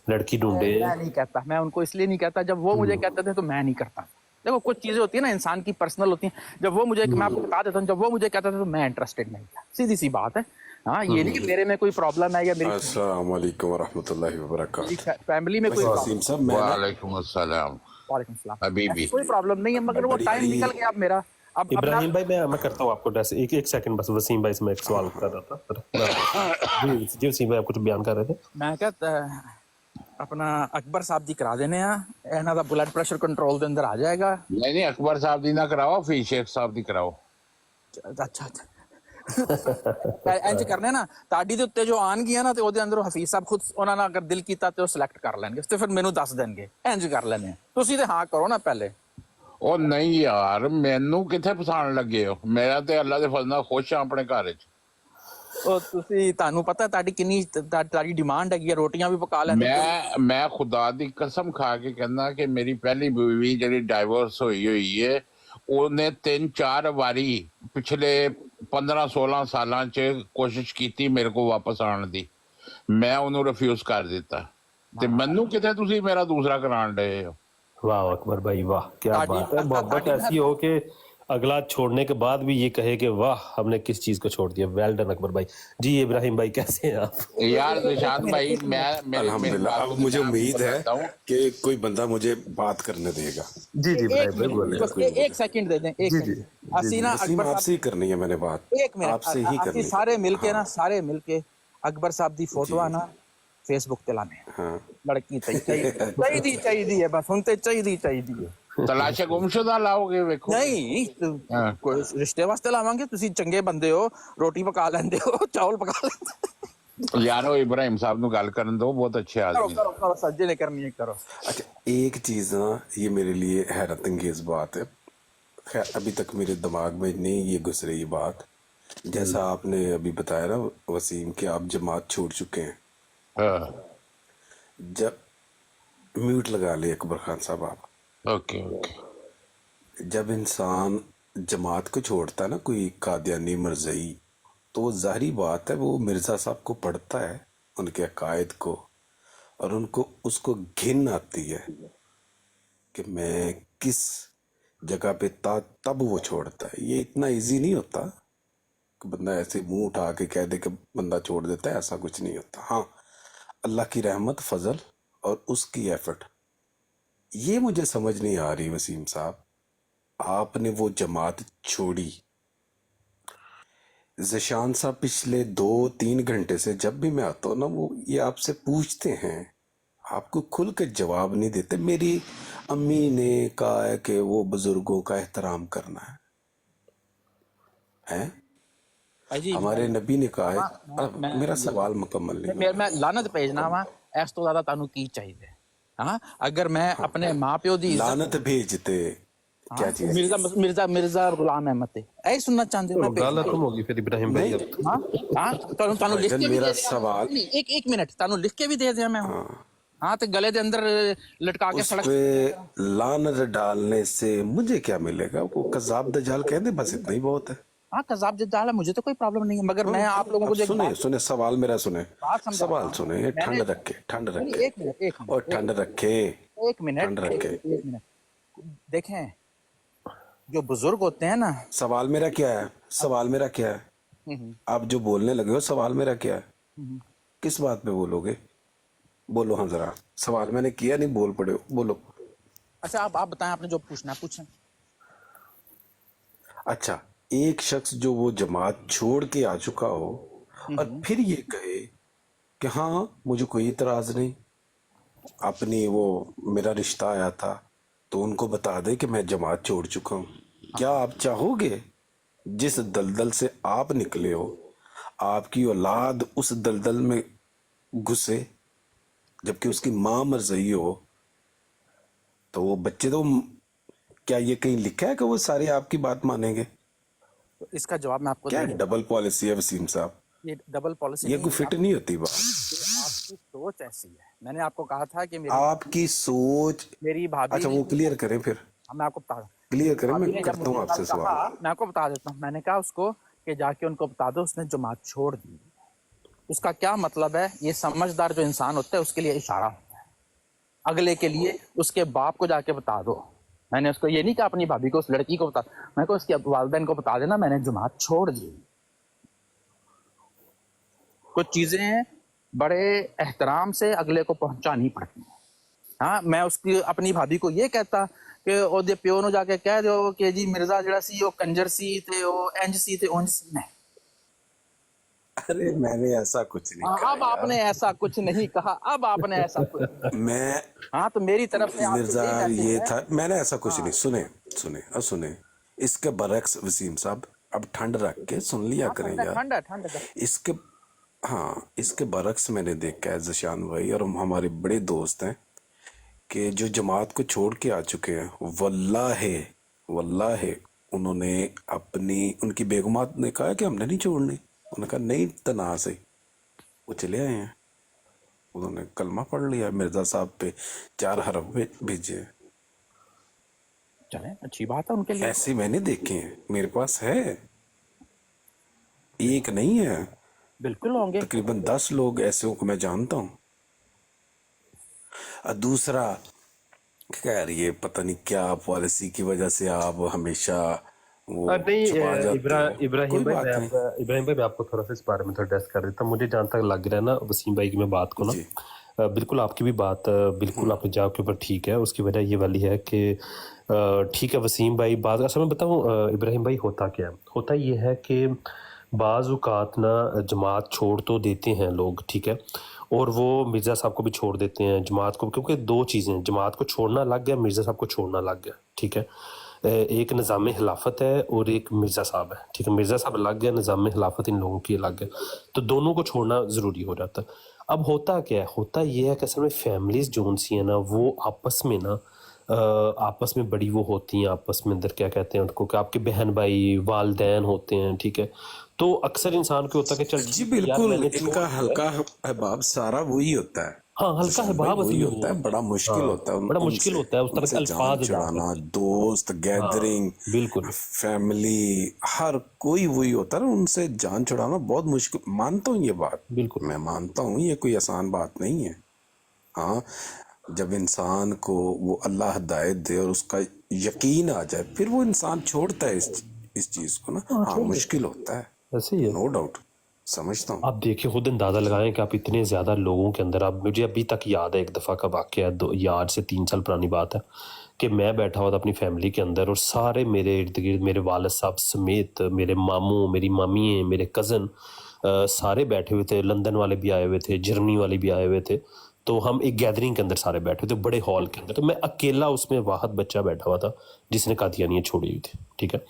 लड़की ढूंढे? मैं नहीं कहता, मैं उनको इसलिए नहीं कहता, जब वो मुझे कहते थे तो मैं नहीं करता। देखो कुछ चीजें होती है ना इंसान की पर्सनल होती हैं, जब वो मुझे, मैं आपको बता देता हूँ, जब वो मुझे कहता था तो मैं इंटरेस्टेड नहीं था, सीधी सी बात है। हाँ ये नहीं कि मेरे में कोई प्रॉब्लम है या मेरी अस्सलाम वालेकुम वरहमतुल्लाहि वबरकातुहू। फैमिली में कोई वसीम साहब मैं वालेकुम अस्सलाम वालेकुम सलाम, हबीबी। ऐसी कोई प्रॉब्लम नहीं है, मगर वो टाइम निकल गया अब मेरा। अब इब्राहिम भाई मैं करता हूँ आपको जैसे एक सेकंड बस, वसीम भाई से मैं एक सवाल कर रहा था। जी वसीम भाई आप कुछ बयान कर रहे थे। मैं कहता अपना अकबर साहब जी करा देने इन्हों का ब्लड प्रेशर कंट्रोल के अंदर आ जाएगा। नहीं अकबर साहब दी ना कराओ, फिर शेख साहब दी कराओ। अच्छा इंज करने ना ताड़ी दे उत्ते जो आन गया ना ते ओदे अंदर हफीज साहब खुद उन्होंने अगर दिल कीता ते सिलेक्ट कर लेंगे, ते फिर मैनू दस देंगे, इंज कर लेने तुसी ते हाँ करो ना पहले। ਉਹ ਨਹੀਂ ਯਾਰ ਮੈਨੂੰ ਕਿੱਥੇ ਪਛਾਣ ਲੱਗੇ ਹੋ, ਮੇਰਾ ਤੇ ਅੱਲਾ ਦੇ ਫਜ਼ਲ ਨਾਲ ਖੁਸ਼ ਆ ਆਪਣੇ ਘਰ 'ਚ। ਉਹ ਤੁਸੀਂ ਤੁਹਾਨੂੰ ਪਤਾ ਤੁਹਾਡੀ ਕਿੰਨੀ ਤੁਹਾਡੀ ਡਿਮਾਂਡ ਹੈਗੀ ਹੈ, ਰੋਟੀਆਂ ਵੀ ਪਕਾ ਲੈਂਦੇ। ਮੈਂ ਖੁਦਾ ਦੀ ਕਸਮ ਖਾ ਕੇ ਕਹਿੰਦਾ ਕਿ ਮੇਰੀ ਪਹਿਲੀ ਬੀਵੀ ਜਿਹੜੀ ਡਾਈਵੋਰਸ ਹੋਈ ਹੈ, ਉਹਨੇ 3-4 ਵਾਰੀ ਪਿਛਲੇ 15-16 ਸਾਲਾਂ 'ਚ ਕੋਸ਼ਿਸ਼ ਕੀਤੀ ਮੇਰੇ ਕੋਲ ਵਾਪਸ ਆਉਣ ਦੀ, ਮੈਂ ਉਹਨੂੰ ਰਿਫਿਊਜ਼ ਕਰ ਦਿੱਤਾ, ਤੇ ਮੈਨੂੰ ਕਿਤੇ ਤੁਸੀਂ ਮੇਰਾ ਦੂਸਰਾ ਕਰਾਉਣ ਡਏ ਹੋ। वाह अकबर भाई वाह, क्या बात है, मोहब्बत ऐसी हो कि अगला छोड़ने के बाद भी ये कहे कि वाह हमने किस चीज को छोड़ दिया। वेल डन अकबर भाई। जी इब्राहिम भाई कैसे हैं आप? यार निशान भाई मैं अल्हम्दुलिल्लाह अब मुझे उम्मीद है कि कोई बंदा मुझे बात करने देगा। जी इब्राहिम भाई बोले। एक सेकंड दे दें, एक सेकंड। असी ना वसीम आपसे ही करनी है मैंने बात, एक मिनट आपसे ही करनी है। सारे मिलके ना, सारे मिलके अकबर साहब दी फोटो ना फेसबुक ते लाने। हाँ लड़की चाहिए है, बस सुनते चाहिए। ਤਲਾਸ਼ੇ ਗੁੰਮਸ਼ੁਦਾ ਲਾਓਗੇ ਵੇਖੋ। नहीं कोई रिश्ते वास्ते लावांगे, तुसी चंगे बंदे हो, रोटी पका लेंदे हो, चावल पका लेंदे। यार वो इब्राहिम साहब ਨੂੰ ਗੱਲ ਕਰਨ ਦੋ, बहुत अच्छे आदमी। करो सज्जे ने करनी है करो। अच्छा एक चीज ना ये मेरे लिए हैरत अंगेज बात है, खैर अभी तक मेरे दिमाग में नहीं ये घुस रही बात, जैसा आपने अभी बताया ना वसीम कि आप जमात छोड़ चुके हैं, जब म्यूट लगा ले अकबर खान साहब आप, ओके जब इंसान जमात को छोड़ता है ना कोई कादियानी मरज़ई, तो ज़ाहिरी बात है वो मिर्ज़ा साहब को पढ़ता है, उनके अकायद को, और उनको उसको घिन आती है कि मैं किस जगह पे था तब वो छोड़ता है। ये इतना इजी नहीं होता कि बंदा ऐसे मुंह उठा के कह दे कि बंदा छोड़ देता है, ऐसा कुछ नहीं होता। हाँ अल्लाह की रहमत, फजल और उसकी एफर्ट, ये मुझे समझ नहीं आ रही वसीम साहब, आपने वो जमात छोड़ी। ज़शान साहब पिछले 2-3 घंटे से जब भी मैं आता हूँ ना, वो ये आपसे पूछते हैं, आपको खुल के जवाब नहीं देते। मेरी अम्मी ने कहा है कि वो बुजुर्गों का एहतराम करना है? हमारे नबी ने कहा है। मेरा सवाल मुकम्मल नहीं। मैं लानत भेजना वा, इस तो ज्यादा तानू की चाहिए। हाँ अगर मैं अपने माँ प्यो दी लानत भेजते क्या चीज? मिर्जा गुलाम अहमद थे, ऐ सुनना चाहते हो? गाल खत्म होगी फिर इब्राहिम भाई। हाँ तानू लिख के मेरा सवाल, एक मिनट तानू लिख के भी दे दिया मैं। हाँ तो गले दे अंदर लटका के उस सड़क पे लानत डालने से मुझे क्या मिलेगा? वो कज़ाब दजाल कह दे, बस इतना ही बहुत है। हाँ कज़ाब जद्दाल है, मुझे तो कोई प्रॉब्लम नहीं है, मगर मैं आप लोगों को सुने सवाल मेरा सुने, बात समझा। सवाल सुने, ये ठंड रखे, ठंड रखे, एक मिनट और ठंड रखे, एक मिनट देखें, जो बुजुर्ग होते हैं ना। सवाल मेरा क्या है? सवाल मेरा क्या है? आप जो बोलने लगे हो, सवाल मेरा क्या है? किस बात पे बोलोगे? बोलो। हाँ जरा सवाल मैंने किया नहीं, बोल पड़े हो, बोलो। अच्छा आप बताएं, आपने जो पूछना है पूछें। अच्छा एक शख्स जो वो जमात छोड़ के आ चुका हो और फिर ये कहे कि हाँ मुझे कोई इतराज नहीं, अपनी वो मेरा रिश्ता आया था तो उनको बता दे कि मैं जमात छोड़ चुका हूँ। क्या आप चाहोगे जिस दलदल से आप निकले हो आपकी औलाद उस दलदल में घुसे, जबकि उसकी माँ मरज़ई हो? तो वो बच्चे तो, क्या ये कहीं लिखा है कि वो सारे आपकी बात मानेंगे? तो इसका जवाब मैं आपको क्या दे देता डबल पॉलिसी है वसीम साहब? हूं। ये डबल पॉलिसी ये नहीं कोई है, फिट नहीं होती बात। आपकी सोच ऐसी है। मैंने आपको कहा था कि आपकी सोच, मेरी भाभी अच्छा ने, वो क्लियर करें फिर, मैं आपको बता, क्लियर करें, भाभी मैं ने जब करता हूँ मुझे आपसे कहा, सवाल। मैं आपको बता देता हूँ, मैंने कहा उसको कि जाके उनको बता दो उसने जमात छोड़ दी। उसका क्या मतलब है? ये समझदार जो इंसान होता है उसके लिए इशारा होता है, अगले के लिए उसके बाप को जाके बता दो। मैंने उसको ये नहीं कहा अपनी भाभी को, उस लड़की को बता, मैं को उसके वालिदैन को बता देना मैंने जमात छोड़ दी। कुछ चीजें बड़े एहतराम से अगले को पहुंचानी पड़ती हैं। हाँ, मैं उसकी अपनी भाभी को ये कहता कि ओदे प्यो नु जाके कह दो कि जी मिर्जा जड़ा सी वो कंजर सी ते वो इंज सी ते उंज सी। नहीं, अरे मैंने ऐसा कुछ नहीं कहा अब आपने यार। ऐसा कुछ नहीं कहा, अब आपने ऐसा कुछ, मैं, हाँ तो मेरी तरफ से आपसे मिर्जा यही मैसेज ये है। था, मैंने ऐसा कुछ नहीं, सुने सुने और सुने, इसके बरक्स वसीम साहब, अब ठंड रख के सुन लिया हाँ, करें ठंडा यार। ठंडा ठंडा। इसके, हाँ इसके बरक्स मैंने देखा है ज़शान भाई, और हमारे बड़े दोस्त हैं कि जो जमात को छोड़ के आ चुके हैं, वल्लाहे वल्लाहे उन्होंने अपनी, उनकी बेगमात ने कहा कि हमने नहीं छोड़नी, उन्होंने कहा नहीं तना से, वो चले आए हैं। उन्होंने कलमा पढ़ लिया, मिर्जा साहब पे 4 हरफ भेजे हैं। चले, अच्छी बात है उनके लिए। ऐसे मैंने देखे हैं, मेरे पास है, एक नहीं है, बिल्कुल होंगे। तकरीबन 10 लोग ऐसे को मैं जानता हूँ। और दूसरा, खैर ये पता नहीं क्या पॉलिसी की वजह से आप हमेशा वो नहीं, छुपा जाते हो। इब्राहिम कोई भाई, बात नहीं इब्राहिम भाई मैं आपको थोड़ा सा इस बारे में थोड़ा एड्रेस कर देता हूँ। मुझे जहाँ तक लग रहा है ना वसीम भाई की मैं बात को ना, जी। बिल्कुल आपकी भी बात बिल्कुल आपके जवाब के ऊपर ठीक है। उसकी वजह ये वाली है कि ठीक है वसीम भाई, बात असल में बताऊँ इब्राहिम भाई, होता क्या है, होता ये है कि बाज़ औक़ात ना जमात छोड़ तो देते हैं लोग, ठीक है, और वो मिर्ज़ा साहब को भी छोड़ देते हैं, जमात को, क्योंकि 2 चीज़ें, जमात को छोड़ना अलग है, मिर्ज़ा साहब को छोड़ना अलग है, ठीक है। एक निज़ाम खिलाफत है और एक मिर्ज़ा साहब है, ठीक है। मिर्ज़ा साहब अलग है, निज़ाम खिलाफत इन लोगों की अलग है, तो दोनों को छोड़ना ज़रूरी हो जाता है। अब होता क्या है, होता ये है कि असल में फैमिलीज़ जो सी हैं ना वो आपस में ना आपस में बड़ी वो होती हैं, आपस में अंदर क्या कहते हैं उनको, कि आपके बहन भाई वालदैन होते हैं, ठीक है। तो अक्सर इंसान को होता है कि चल जी यार बिल्कुल, मैंने इनका हल्का अहबाब सारा वही होता है। हाँ हल्का ज़शान है भाई बाब वही होता है, बड़ा मुश्किल होता है बड़ा मुश्किल होता है उस तरह उनसे के जान अल्फाज अदा छुड़ाना, करना। दोस्त, गैदरिंग, बिल्कुल फैमिली, हर कोई वही होता है, उनसे जान छुड़ाना बहुत मुश्किल। मानता हूँ ये बात, बिल्कुल मैं मानता हूँ ये कोई आसान बात नहीं है। हाँ, जब इंसान को वो अल्लाह हिदायत दे और उसका यकीन आ जाए, फिर वो इंसान छोड़ता है इस चीज को ना। हाँ मुश्किल होता है, ऐसे ही है। नो डाउट, समझता हूँ। आप देखिए, खुद अंदाज़ा लगाएं कि आप इतने ज़्यादा लोगों के अंदर, आप, मुझे अभी तक याद है एक दफ़ा का वाक़या, आज से 3 साल पुरानी बात है, कि मैं बैठा हुआ था अपनी फैमिली के अंदर और सारे मेरे इर्द गिर्द, मेरे वालिद साहब समेत, मेरे मामू, मेरी मामी, मेरे कज़न, सारे बैठे हुए थे, लंदन वाले भी आए हुए थे, जर्मनी वाले भी आए हुए थे। तो हम एक गैदरिंग के अंदर सारे बैठे थे, बड़े हॉल के अंदर, तो मैं अकेला उसमें वाहद बच्चा बैठा हुआ था जिसने कादियानियत छोड़ी हुई थी, ठीक है।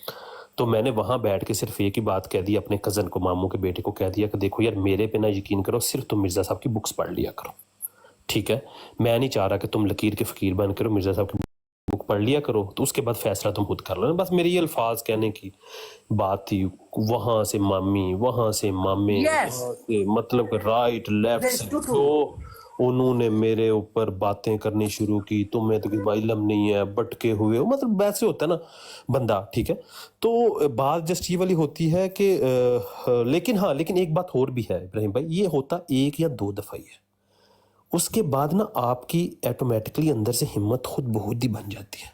तो मैंने वहाँ बैठ के सिर्फ एक ही बात कह दी अपने कज़न को, मामू के बेटे को कह दिया कि देखो यार, मेरे पे ना यकीन करो, सिर्फ तुम मिर्ज़ा साहब की बुक्स पढ़ लिया करो, ठीक है। मैं नहीं चाह रहा कि तुम लकीर के फ़कीर बन करो, मिर्ज़ा साहब की बुक पढ़ लिया करो, तो उसके बाद फैसला तुम खुद कर लो। बस मेरे ये अल्फाज कहने की बात थी। वहाँ से मामी, वहाँ से मामे, वहाँ से मतलब राइट लेफ्ट से तो उन्होंने मेरे ऊपर बातें करनी शुरू की, तुम्हें तो कोई इल्म नहीं है, बटके हुए हो, मतलब वैसे होता है ना बंदा, ठीक है। तो बात जस्ट ये वाली होती है कि लेकिन हाँ, लेकिन एक बात और भी है इब्राहिम भाई, ये होता 1 या 2 दफ़ा ही है, उसके बाद ना आपकी ऑटोमेटिकली अंदर से हिम्मत खुद बहुत ही बन जाती है,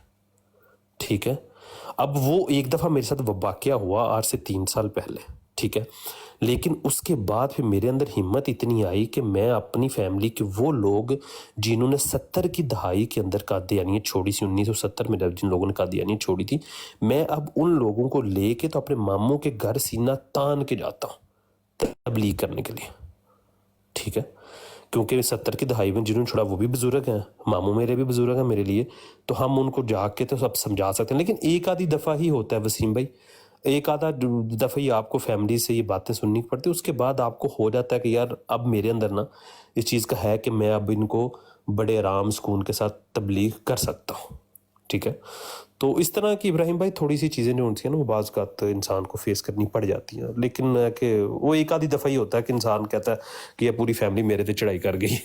ठीक है। अब वो एक दफ़ा मेरे साथ वाक़या हुआ आज से 3 साल पहले, ठीक है, लेकिन उसके बाद फिर मेरे अंदर हिम्मत इतनी आई कि मैं अपनी फैमिली के वो लोग जिन्होंने 70 की दहाई के अंदर कादियानियत छोड़ी थी, 1970 में जिन लोगों ने कादियानियत छोड़ी थी, मैं अब उन लोगों को लेके तो अपने मामू के घर सीना तान के जाता हूँ तबलीग करने के लिए, ठीक है। क्योंकि 70 की दहाई में जिन्होंने छोड़ा वो भी बुजुर्ग हैं, मामू मेरे भी बुजुर्ग हैं मेरे लिए, तो हम उनको जाग के तो सब समझा सकते हैं, लेकिन एक आधी दफ़ा ही होता है वसीम भाई, एक आधा दफ़ा ही आपको फैमिली से ये बातें सुननी पड़ती है, उसके बाद आपको हो जाता है कि यार अब मेरे अंदर ना इस चीज़ का है कि मैं अब इनको बड़े आराम सुकून के साथ तबलीग कर सकता हूँ, ठीक है। तो इस तरह की इब्राहिम भाई थोड़ी सी चीज़ें जो होती हैं ना वो बाज़ का तो इंसान को फेस करनी पड़ जाती हैं, लेकिन कि वो एक आधी दफ़ा ही होता है कि इंसान कहता है कि ये पूरी फैमिली मेरे पे चढ़ाई कर गई।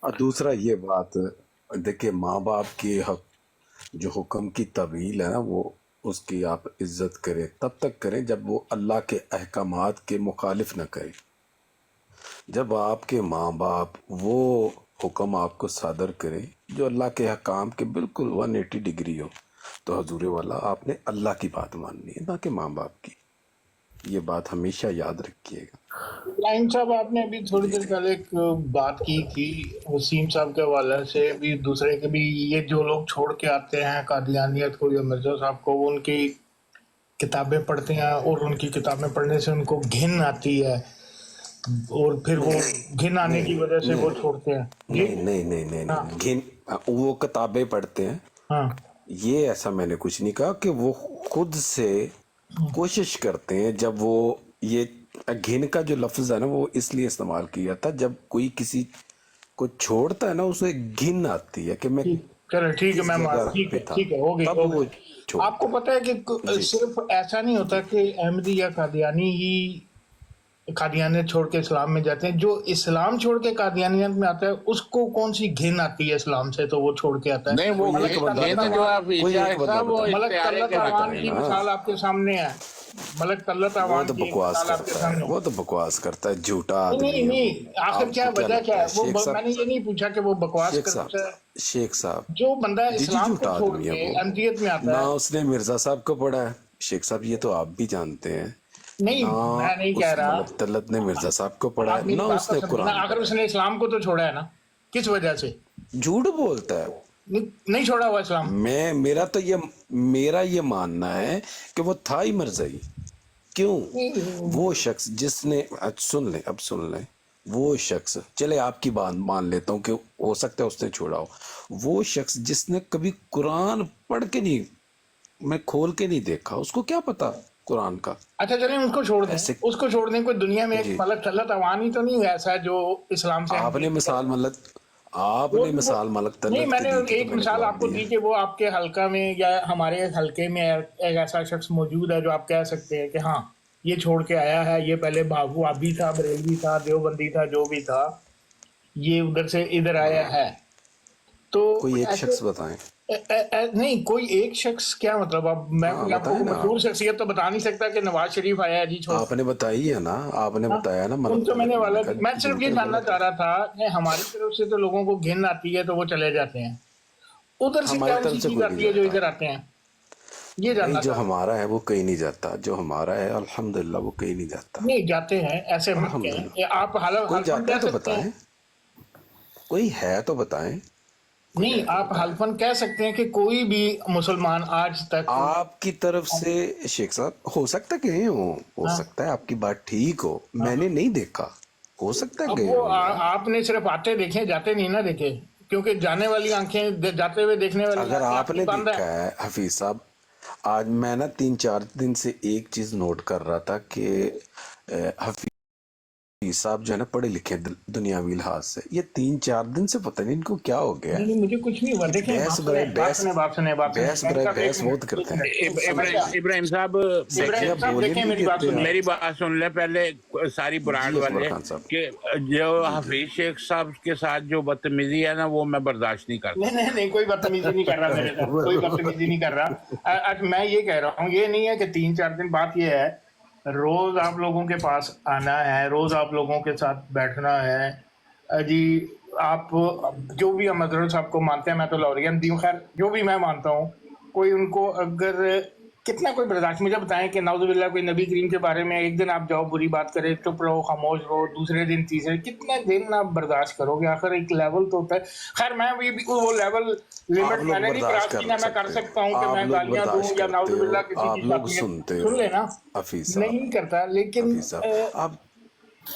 और दूसरा ये बात, देखिए माँ बाप के हक जो हुक्म की तवील है ना, वो उसकी आप इज्जत करें, तब तक करें जब वो अल्लाह के अहकामात के मुखालिफ न करे। जब आपके माँ बाप वो हुक्म आपको सादर करे जो अल्लाह के हकाम के बिल्कुल 180 डिग्री हो, तो हजूर वाला आपने अल्लाह की बात माननी है, ना कि माँ बाप की। ये बात हमेशा याद रखिएगा। इब्राहिम साहब, आपने अभी थोड़ी देर पहले एक बात की थी वसीम साहब के हवाले से, भी दूसरे के भी, ये जो लोग छोड़ के आते हैं कादियानियत को या मिर्जा साहब को, वो उनकी किताबें पढ़ते हैं और उनकी किताबें पढ़ने से उनको घिन आती है और फिर वो घिन आने की वजह से वो छोड़ते हैं। नहीं नहीं नहीं नहीं, हाँ। नहीं घिन, वो किताबें पढ़ते हैं, हाँ, ये ऐसा मैंने कुछ नहीं कहा कि वो खुद से कोशिश करते हैं। जब वो ये घिन का जो लफ्ज है ना, वो इसलिए इस्तेमाल किया था, जब कोई किसी को छोड़ता है ना, उसे घिन आती है कि मैं चलो ठीक है, मैं जगह ठीक पे है था, ठीक है, हो गई तब हो वो गई। छोड़। आपको पता है कि सिर्फ ऐसा नहीं होता कि अहमदी या कादियानी ही कादियानियत छोड़ के इस्लाम में जाते हैं। जो इस्लाम छोड़ के कादियानियत में आता है उसको कौन सी घिन आती है इस्लाम से, तो वो छोड़ के आता है। नहीं वो कोई एक बंदा घिन बताए, जो आप कोई ईशा एक बंदा साहब वो बताए। मलक इख्तियार तल्लत के अवान हक की में। मिसाल आपके सामने है। मलक तल्लत वो अवान तो की बकवास मिसाल आपके करता है, सामने। वो तो बकवास करता है, झूठा नहीं आदमी नहीं है नहीं, वो। आखिर क्या आपको क्या वजह क्या लगता है? है शेख मैंने साहब? ये नहीं पूछा कि वो बकवास शेख करता है। साहब, शेख साहब जो बंदा जी जी इस्लाम झूठा को छोड़ आदमी के है वो। अहमदियत में आता ना है। उसने मिर्जा साहब को पढ़ा है, शेख साहब ये तो आप भी जानते हैं। नहीं, ना मैं नहीं कह उस रहा। मलक तलत ने मिर्जा साहब को पढ़ा आप है, मेरी ना बात उसने तो समझे ना, कुरान आखिर पढ़ा उसने इस्लाम को तो छोड़ा है ना, किस वजह से? है। झूठ बोलता है। नहीं छोड़ा हुआ इस्लाम। मेरा ये मानना है कि वो था ही मरज़ई। क्यों? वो शख्स जिसने, सुन लें, वो शख्स, चले आपकी बात मान लेता हूँ कि हो सकता है उसने छोड़ा हो, वो शख्स जिसने कभी कुरान पढ़ के नहीं, मैं खोल के नहीं देखा, उसको क्या पता कुरान का। अच्छा चलें, उसको छोड़ दें, ऐसे उसको छोड़ दें। कोई दुनिया में एक जी, मलक तल्लत अवानी तो नहीं है ऐसा जो इस्लाम से आपने मिसाल मलक वो मलक नहीं, तलत की मैंने दी थी, तो एक मैंने मिसाल जवाब आपको दिया। दी कि वो आपके हल्का में या हमारे हल्के में एक ऐसा शख्स मौजूद है जो आप कह सकते हैं कि हाँ ये छोड़ के आया है, ये पहले भाभी था, बरेलवी था, देवबंदी था, जो भी था, ये उधर से इधर आया है। तो कोई एक ऐसे शख्स बताएं। नहीं, कोई एक शख्स क्या मतलब? अब मैं हाँ कोई आपको बताएं ना। मशहूर शख्सियत तो बता नहीं सकता कि नवाज शरीफ आया है जी छोड़। आपने बताई है ना, आपने हाँ, बताया ना मलक उनको मैंने तलत, वाला मैंने मैं कहा सिर्फ झूठ ये है, जानना गलत चाह है। रहा था कि हमारी तरफ से तो लोगों को घिन आती है तो वो चले जाते हैं, उधर से हमारी क्या तरफ ऐसी से चीज कोई आती नहीं है जो जाता इधर आते हैं, ये भाई। जानना जो चाह रहा हूँ। हमारा है वो कहीं नहीं जाता, जो हमारा है अल्हम्दुलिल्लाह वो कहीं नहीं जाता। नहीं जाते हैं, ऐसे मत कहें। अल्हम्दुलिल्लाह। ये आप कोई हल्फन जाता कह है तो सकते हैं। बताएं, कोई है तो बताएं, कोई नहीं, है तो आप बताएं। हल्फन कह सकते हैं कि कोई भी मुसलमान आज तक। आपकी तरफ से शेख साहब, हो सकता है गए हो हाँ, सकता है आपकी बात ठीक हो, हाँ। मैंने नहीं देखा, हो सकता है अब गए वो हो यार। आपने सिर्फ आते देखे, जाते नहीं ना देखे, क्योंकि जाने वाली आंखें जाते हुए देखने वाली अगर आंखें आपकी आपने बंद है। देखा है हफीज साहब, आज मैं ना 3-4 दिन से एक चीज नोट कर रहा था कि हफीज साहब जो है ना पढ़े लिखे दुनियावी लिहाज से, ये 3-4 दिन से पता नहीं इनको क्या हो गया है। नहीं, मुझे कुछ नहीं हुआ। ये देखें, बहस बराए बहस बहुत करते हैं। इब्राहिम साहब सच्चिया इब्राहिम साहब बोले देखें, नहीं मेरी बात देते सुनिए। मेरी बात सुन ले पहले, सारी ब्रांड जी अकबर वाले खान साहब। कि जो हफीज शेख साहब के साथ जो बदतमीजी है ना, वो मैं बर्दाश्त नहीं करता। नहीं नहीं नहीं, कोई बदतमीजी नहीं कर रहा मेरे साथ, कोई बदतमीजी नहीं कर रहा। आज मैं ये कह रहा हूँ, ये नहीं है कि 3-4 दिन, बात ये है रोज आप लोगों के पास आना है, रोज आप लोगों के साथ बैठना है। जी आप जो भी हम हजरत साहब को मानते हैं, मैं तो लौरियन दी हूँ, खैर जो भी मैं मानता हूँ, कोई उनको अगर कितना कोई बर्दाश्त, मुझे बताएं कि नाउजुबिल्लाह कोई नबी करीम के बारे में एक दिन आप जाओ बुरी बात करें, चुप रहो, खामोश रहो, दूसरे दिन तीसरे, कितने दिन आप बर्दाश्त करोगे? आखिर एक लेवल तो होता है। खैर मैं भी वो लेवल लिमिट आप लोग मैंने नहीं बर्दाश्त क्रॉस की ना, मैं कर सकते सकता हो, हूँ कि आप मैं लोग गालियां दूं बर्दाश्त या करते हो, नाउजुबिल्लाह किसी आप की लोग शादी सुनते सुन हो। लेना, हफीज साहब, नहीं करता, लेकिन हफीज साहब, आप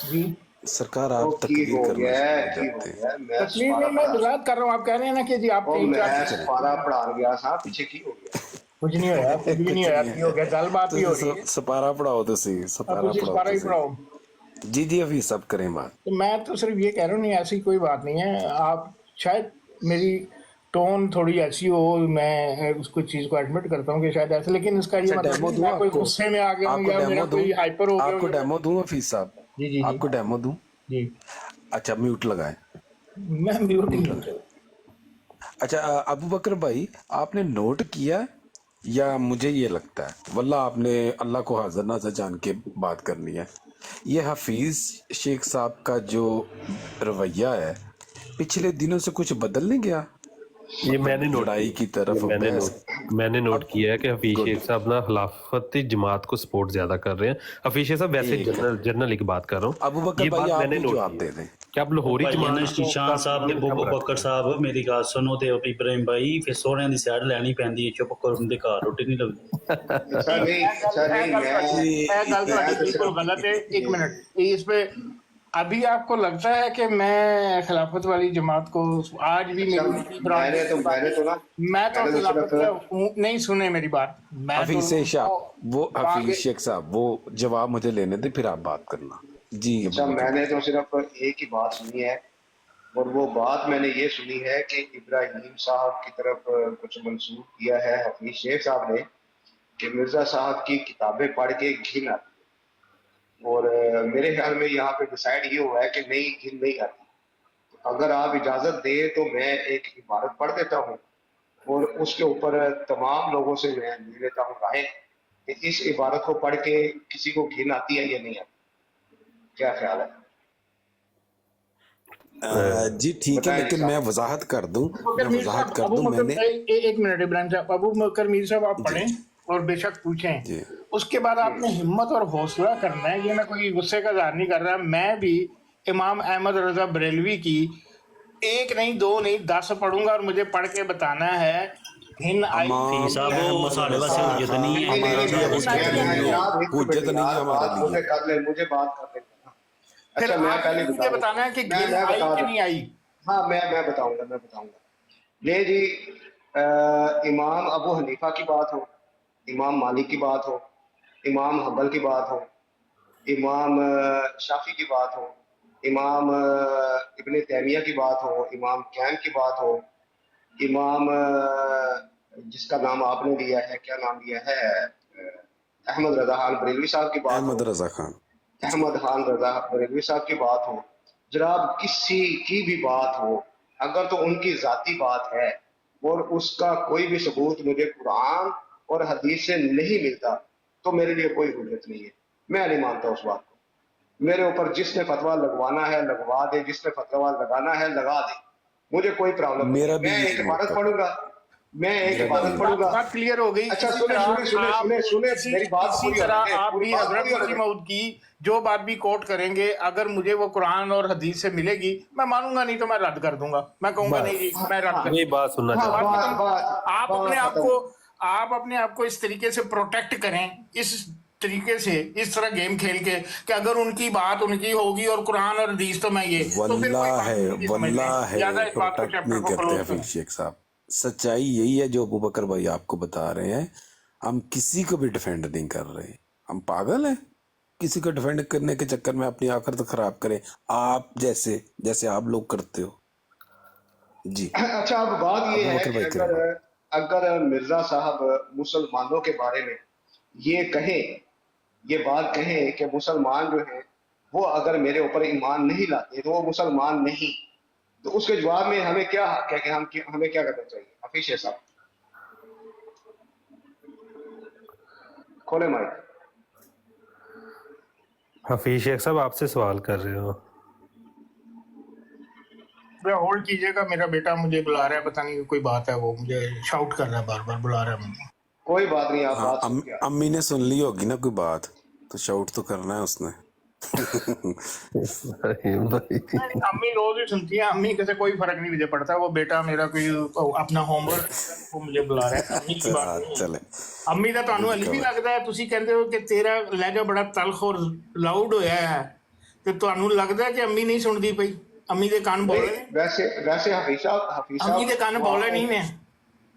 जी सरकार आप तकलीफ करना शुरू हो जाते हैं। तकलीफ नहीं, मैं वजाहत कर रहा हूँ। आप कह रहे हैं ना कि जी आप 3-4 सपारा पढ़ान गया था, पीछे की हो गया? कुछ नहीं होया, कुछ भी नहीं होया, की हो गया, गल बात ही हो रही है। सपारा पढ़ाओ तो सही, सपारा सपारा ही पढ़ाओ। पढ़ाओ। जी जी अभी सब करें बात। तो मैं तो सिर्फ ये कह रहा हूँ, नहीं ऐसी कोई बात नहीं है। आप शायद मेरी टोन थोड़ी ऐसी हो, मैं उसको चीज को एडमिट करता हूँ कि शायद ऐसे, लेकिन इसका ये मतलब डेमो नहीं दूं मैं कोई आपको? गुस्से में आ गया हूँ या मेरा कोई हाइपर हो गया आपको हूँ। डेमो दूं हफीज साहब? जी जी आपको डेमो दूं? जी, अच्छा म्यूट लगाएं। मैं म्यूट नहीं हूँ। अच्छा अबू बकर भाई, आपने नोट किया या मुझे ये लगता है? वल्लाह आपने अल्लाह को हाजिर नाज़र जान के बात करनी है। ये हफीज शेख साहब का जो रवैया है पिछले दिनों से कुछ बदल नहीं गया? ये मैंने नोट लड़ाई की तरफ मैंने नोट किया है कि हफीज शेख साहब ना खिलाफती जमात को सपोर्ट ज्यादा कर रहे हैं। हफीज शेख साहब वैसे जनरल की बात कर रहा हूँ। अबू बकर भाई आप भी जवाब दे दें। क्या आप लाहौरी जमात शाह साहब ते बकर साहब मेरी गल सुनो ते इब्राहिम भाई फिर सोहणियां दी साइड लैनी पैंदी है। चुप करो, उनके घर रोटी नहीं लगदी। सर नहीं गल तो बिल्कुल गलत है। एक मिनट, इस पे अभी आपको लगता है कि मैं खिलाफत वाली जमात को आज भी मैंने तो ना मैं तो खिलाफत का नहीं, सुने मेरी बात। मैं हफीज शेख साहब वो जवाब मुझे लेने दे, फिर आप बात करना। जी अच्छा, मैंने तो सिर्फ एक ही बात सुनी है, और वो बात मैंने ये सुनी है कि इब्राहिम साहब की तरफ कुछ मंसूब किया है हफीज शेख साहब ने कि मिर्जा साहब की किताबें पढ़ के घिन आती। और मेरे ख्याल में यहाँ पे डिसाइड ये हुआ है कि नहीं, घिन नहीं आती। तो अगर आप इजाजत दे तो मैं एक इबारत पढ़ देता हूँ और उसके ऊपर तमाम लोगों से मैं ले लेता हूँ राय कि इस इबारत को पढ़ के किसी को घिन आती है या नहीं आती। क्या ख्याल है? जी ठीक है, लेकिन मैं वजाहत कर दूं। मैंने एक मिनट इब्राहिम साहब, अबू बकर मीर साहब आप पढ़ें और बेशक पूछें। उसके बाद आपने हिम्मत और हौसला करना है। ये मैं कोई गुस्से का इजहार नहीं कर रहा। मैं भी इमाम अहमद रजा बरेलवी की 1 नहीं 2 नहीं 10 पढ़ूंगा और मुझे पढ़ के बताना है हिन आई साहब वो साढ़े वास्ते हुज्जत नहीं है। हुज्जत नहीं है हमारे लिए। कर ले, मुझे बात कर ले। फिर अच्छा, मैं पहले मुझे बताना है कि घिन आई कि नहीं आई। हाँ, मैं बताऊंगा। ये जी इमाम अबू हनीफा की बात हो, इमाम मालिक की बात हो, इमाम हंबल की बात हो, इमाम शाफी की बात हो, इमाम इब्ने तैमिया की बात हो, इमाम कैम की बात हो, इमाम जिसका नाम आपने लिया है, क्या नाम लिया है, अहमद रजा खान बरेलवी साहब की बात, अहमद खान रजा बरेलवी साहब की बात हो, जनाब किसी की भी बात हो, अगर तो उनकी जाती बात है और उसका कोई भी सबूत मुझे कुरान और हदीस से नहीं मिलता तो मेरे लिए कोई हुज्जत नहीं है। मैं नहीं मानता उस बात को। मेरे ऊपर जिसने फतवा लगवाना है लगवा दे, जिसने फतवा लगाना है लगा दे, मुझे कोई प्रॉब्लम नहीं। मैं एक इबारत पढ़ूंगा, बात क्लियर हो गई। अच्छा सुने मेरी बात। इसी तरह आप भी हजरत मसीह मौद की जो बात भी कोट करेंगे, अगर मुझे वो कुरान और हदीस से मिलेगी मैं मानूंगा, नहीं तो मैं रद्द कर दूंगा। मैं कहूंगा नहीं जी मैं रद्द कर। ये बात सुनना आप अपने आप को इस तरीके से प्रोटेक्ट करें, इस तरीके से इस तरह गेम खेल के कि अगर उनकी बात उनकी होगी और कुरान और हदीस तो मैं ये वल्लाह है प्रोटेक्ट नहीं करते हफीज शेख साहब। सच्चाई यही है जो अबू बकर भाई आपको बता रहे हैं। हम किसी को भी डिफेंड नहीं कर रहे। हम पागल हैं किसी को डिफेंड करने के चक्कर में अपनी आखिरत खराब करें, आप जैसे आप लोग करते हो जी। अच्छा, अब बात ये है कि अगर मिर्जा साहब मुसलमानों के बारे में ये बात कहें कि मुसलमान जो है वो अगर मेरे ऊपर ईमान नहीं लाते तो वो मुसलमान नहीं, तो उसके जवाब में हमें क्या हक है कि हमें क्या करना चाहिए? हफीज शेख साहब खोले माइक। हफीज शेख साहब आपसे सवाल कर रहे हो। होल्ड कीजिएगा, मेरा बेटा मुझे बुला रहा है, पता नहीं कोई बात है, वो मुझे शाउट कर रहा है, बार बार बुला रहा है मुझे। कोई बात नहीं, आप बात अम्मी ने सुन ली होगी ना कोई बात, तो शाउट तो करना है उसने। अम्मी रोज ही सुनती है, अम्मी कैसे कोई फर्क नहीं मुझे पड़ता। वो बेटा मेरा कोई अपना होमवर्क वो मुझे बुला रहा है। अम्मी की बात चले अम्मी का ਤੁਹਾਨੂੰ ਅਲੀ ਵੀ ਲੱਗਦਾ ਹੈ। ਤੁਸੀਂ ਕਹਿੰਦੇ ਹੋ ਕਿ ਤੇਰਾ ਲਹਿਜਾ ਬੜਾ ਤਲਖ ਔਰ ਲਾਊਡ ਹੋਇਆ ਹੈ, ਤੇ ਤੁਹਾਨੂੰ ਲੱਗਦਾ ਕਿ ਅੰਮੀ ਨਹੀਂ ਸੁਣਦੀ ਪਈ? ਅੰਮੀ ਦੇ ਕੰਨ ਬੋਲੇ ਨੇ? वैसे हफीज साहब ਅੰਮੀ ਦੇ ਕੰਨ ਬੋਲੇ नहीं ने?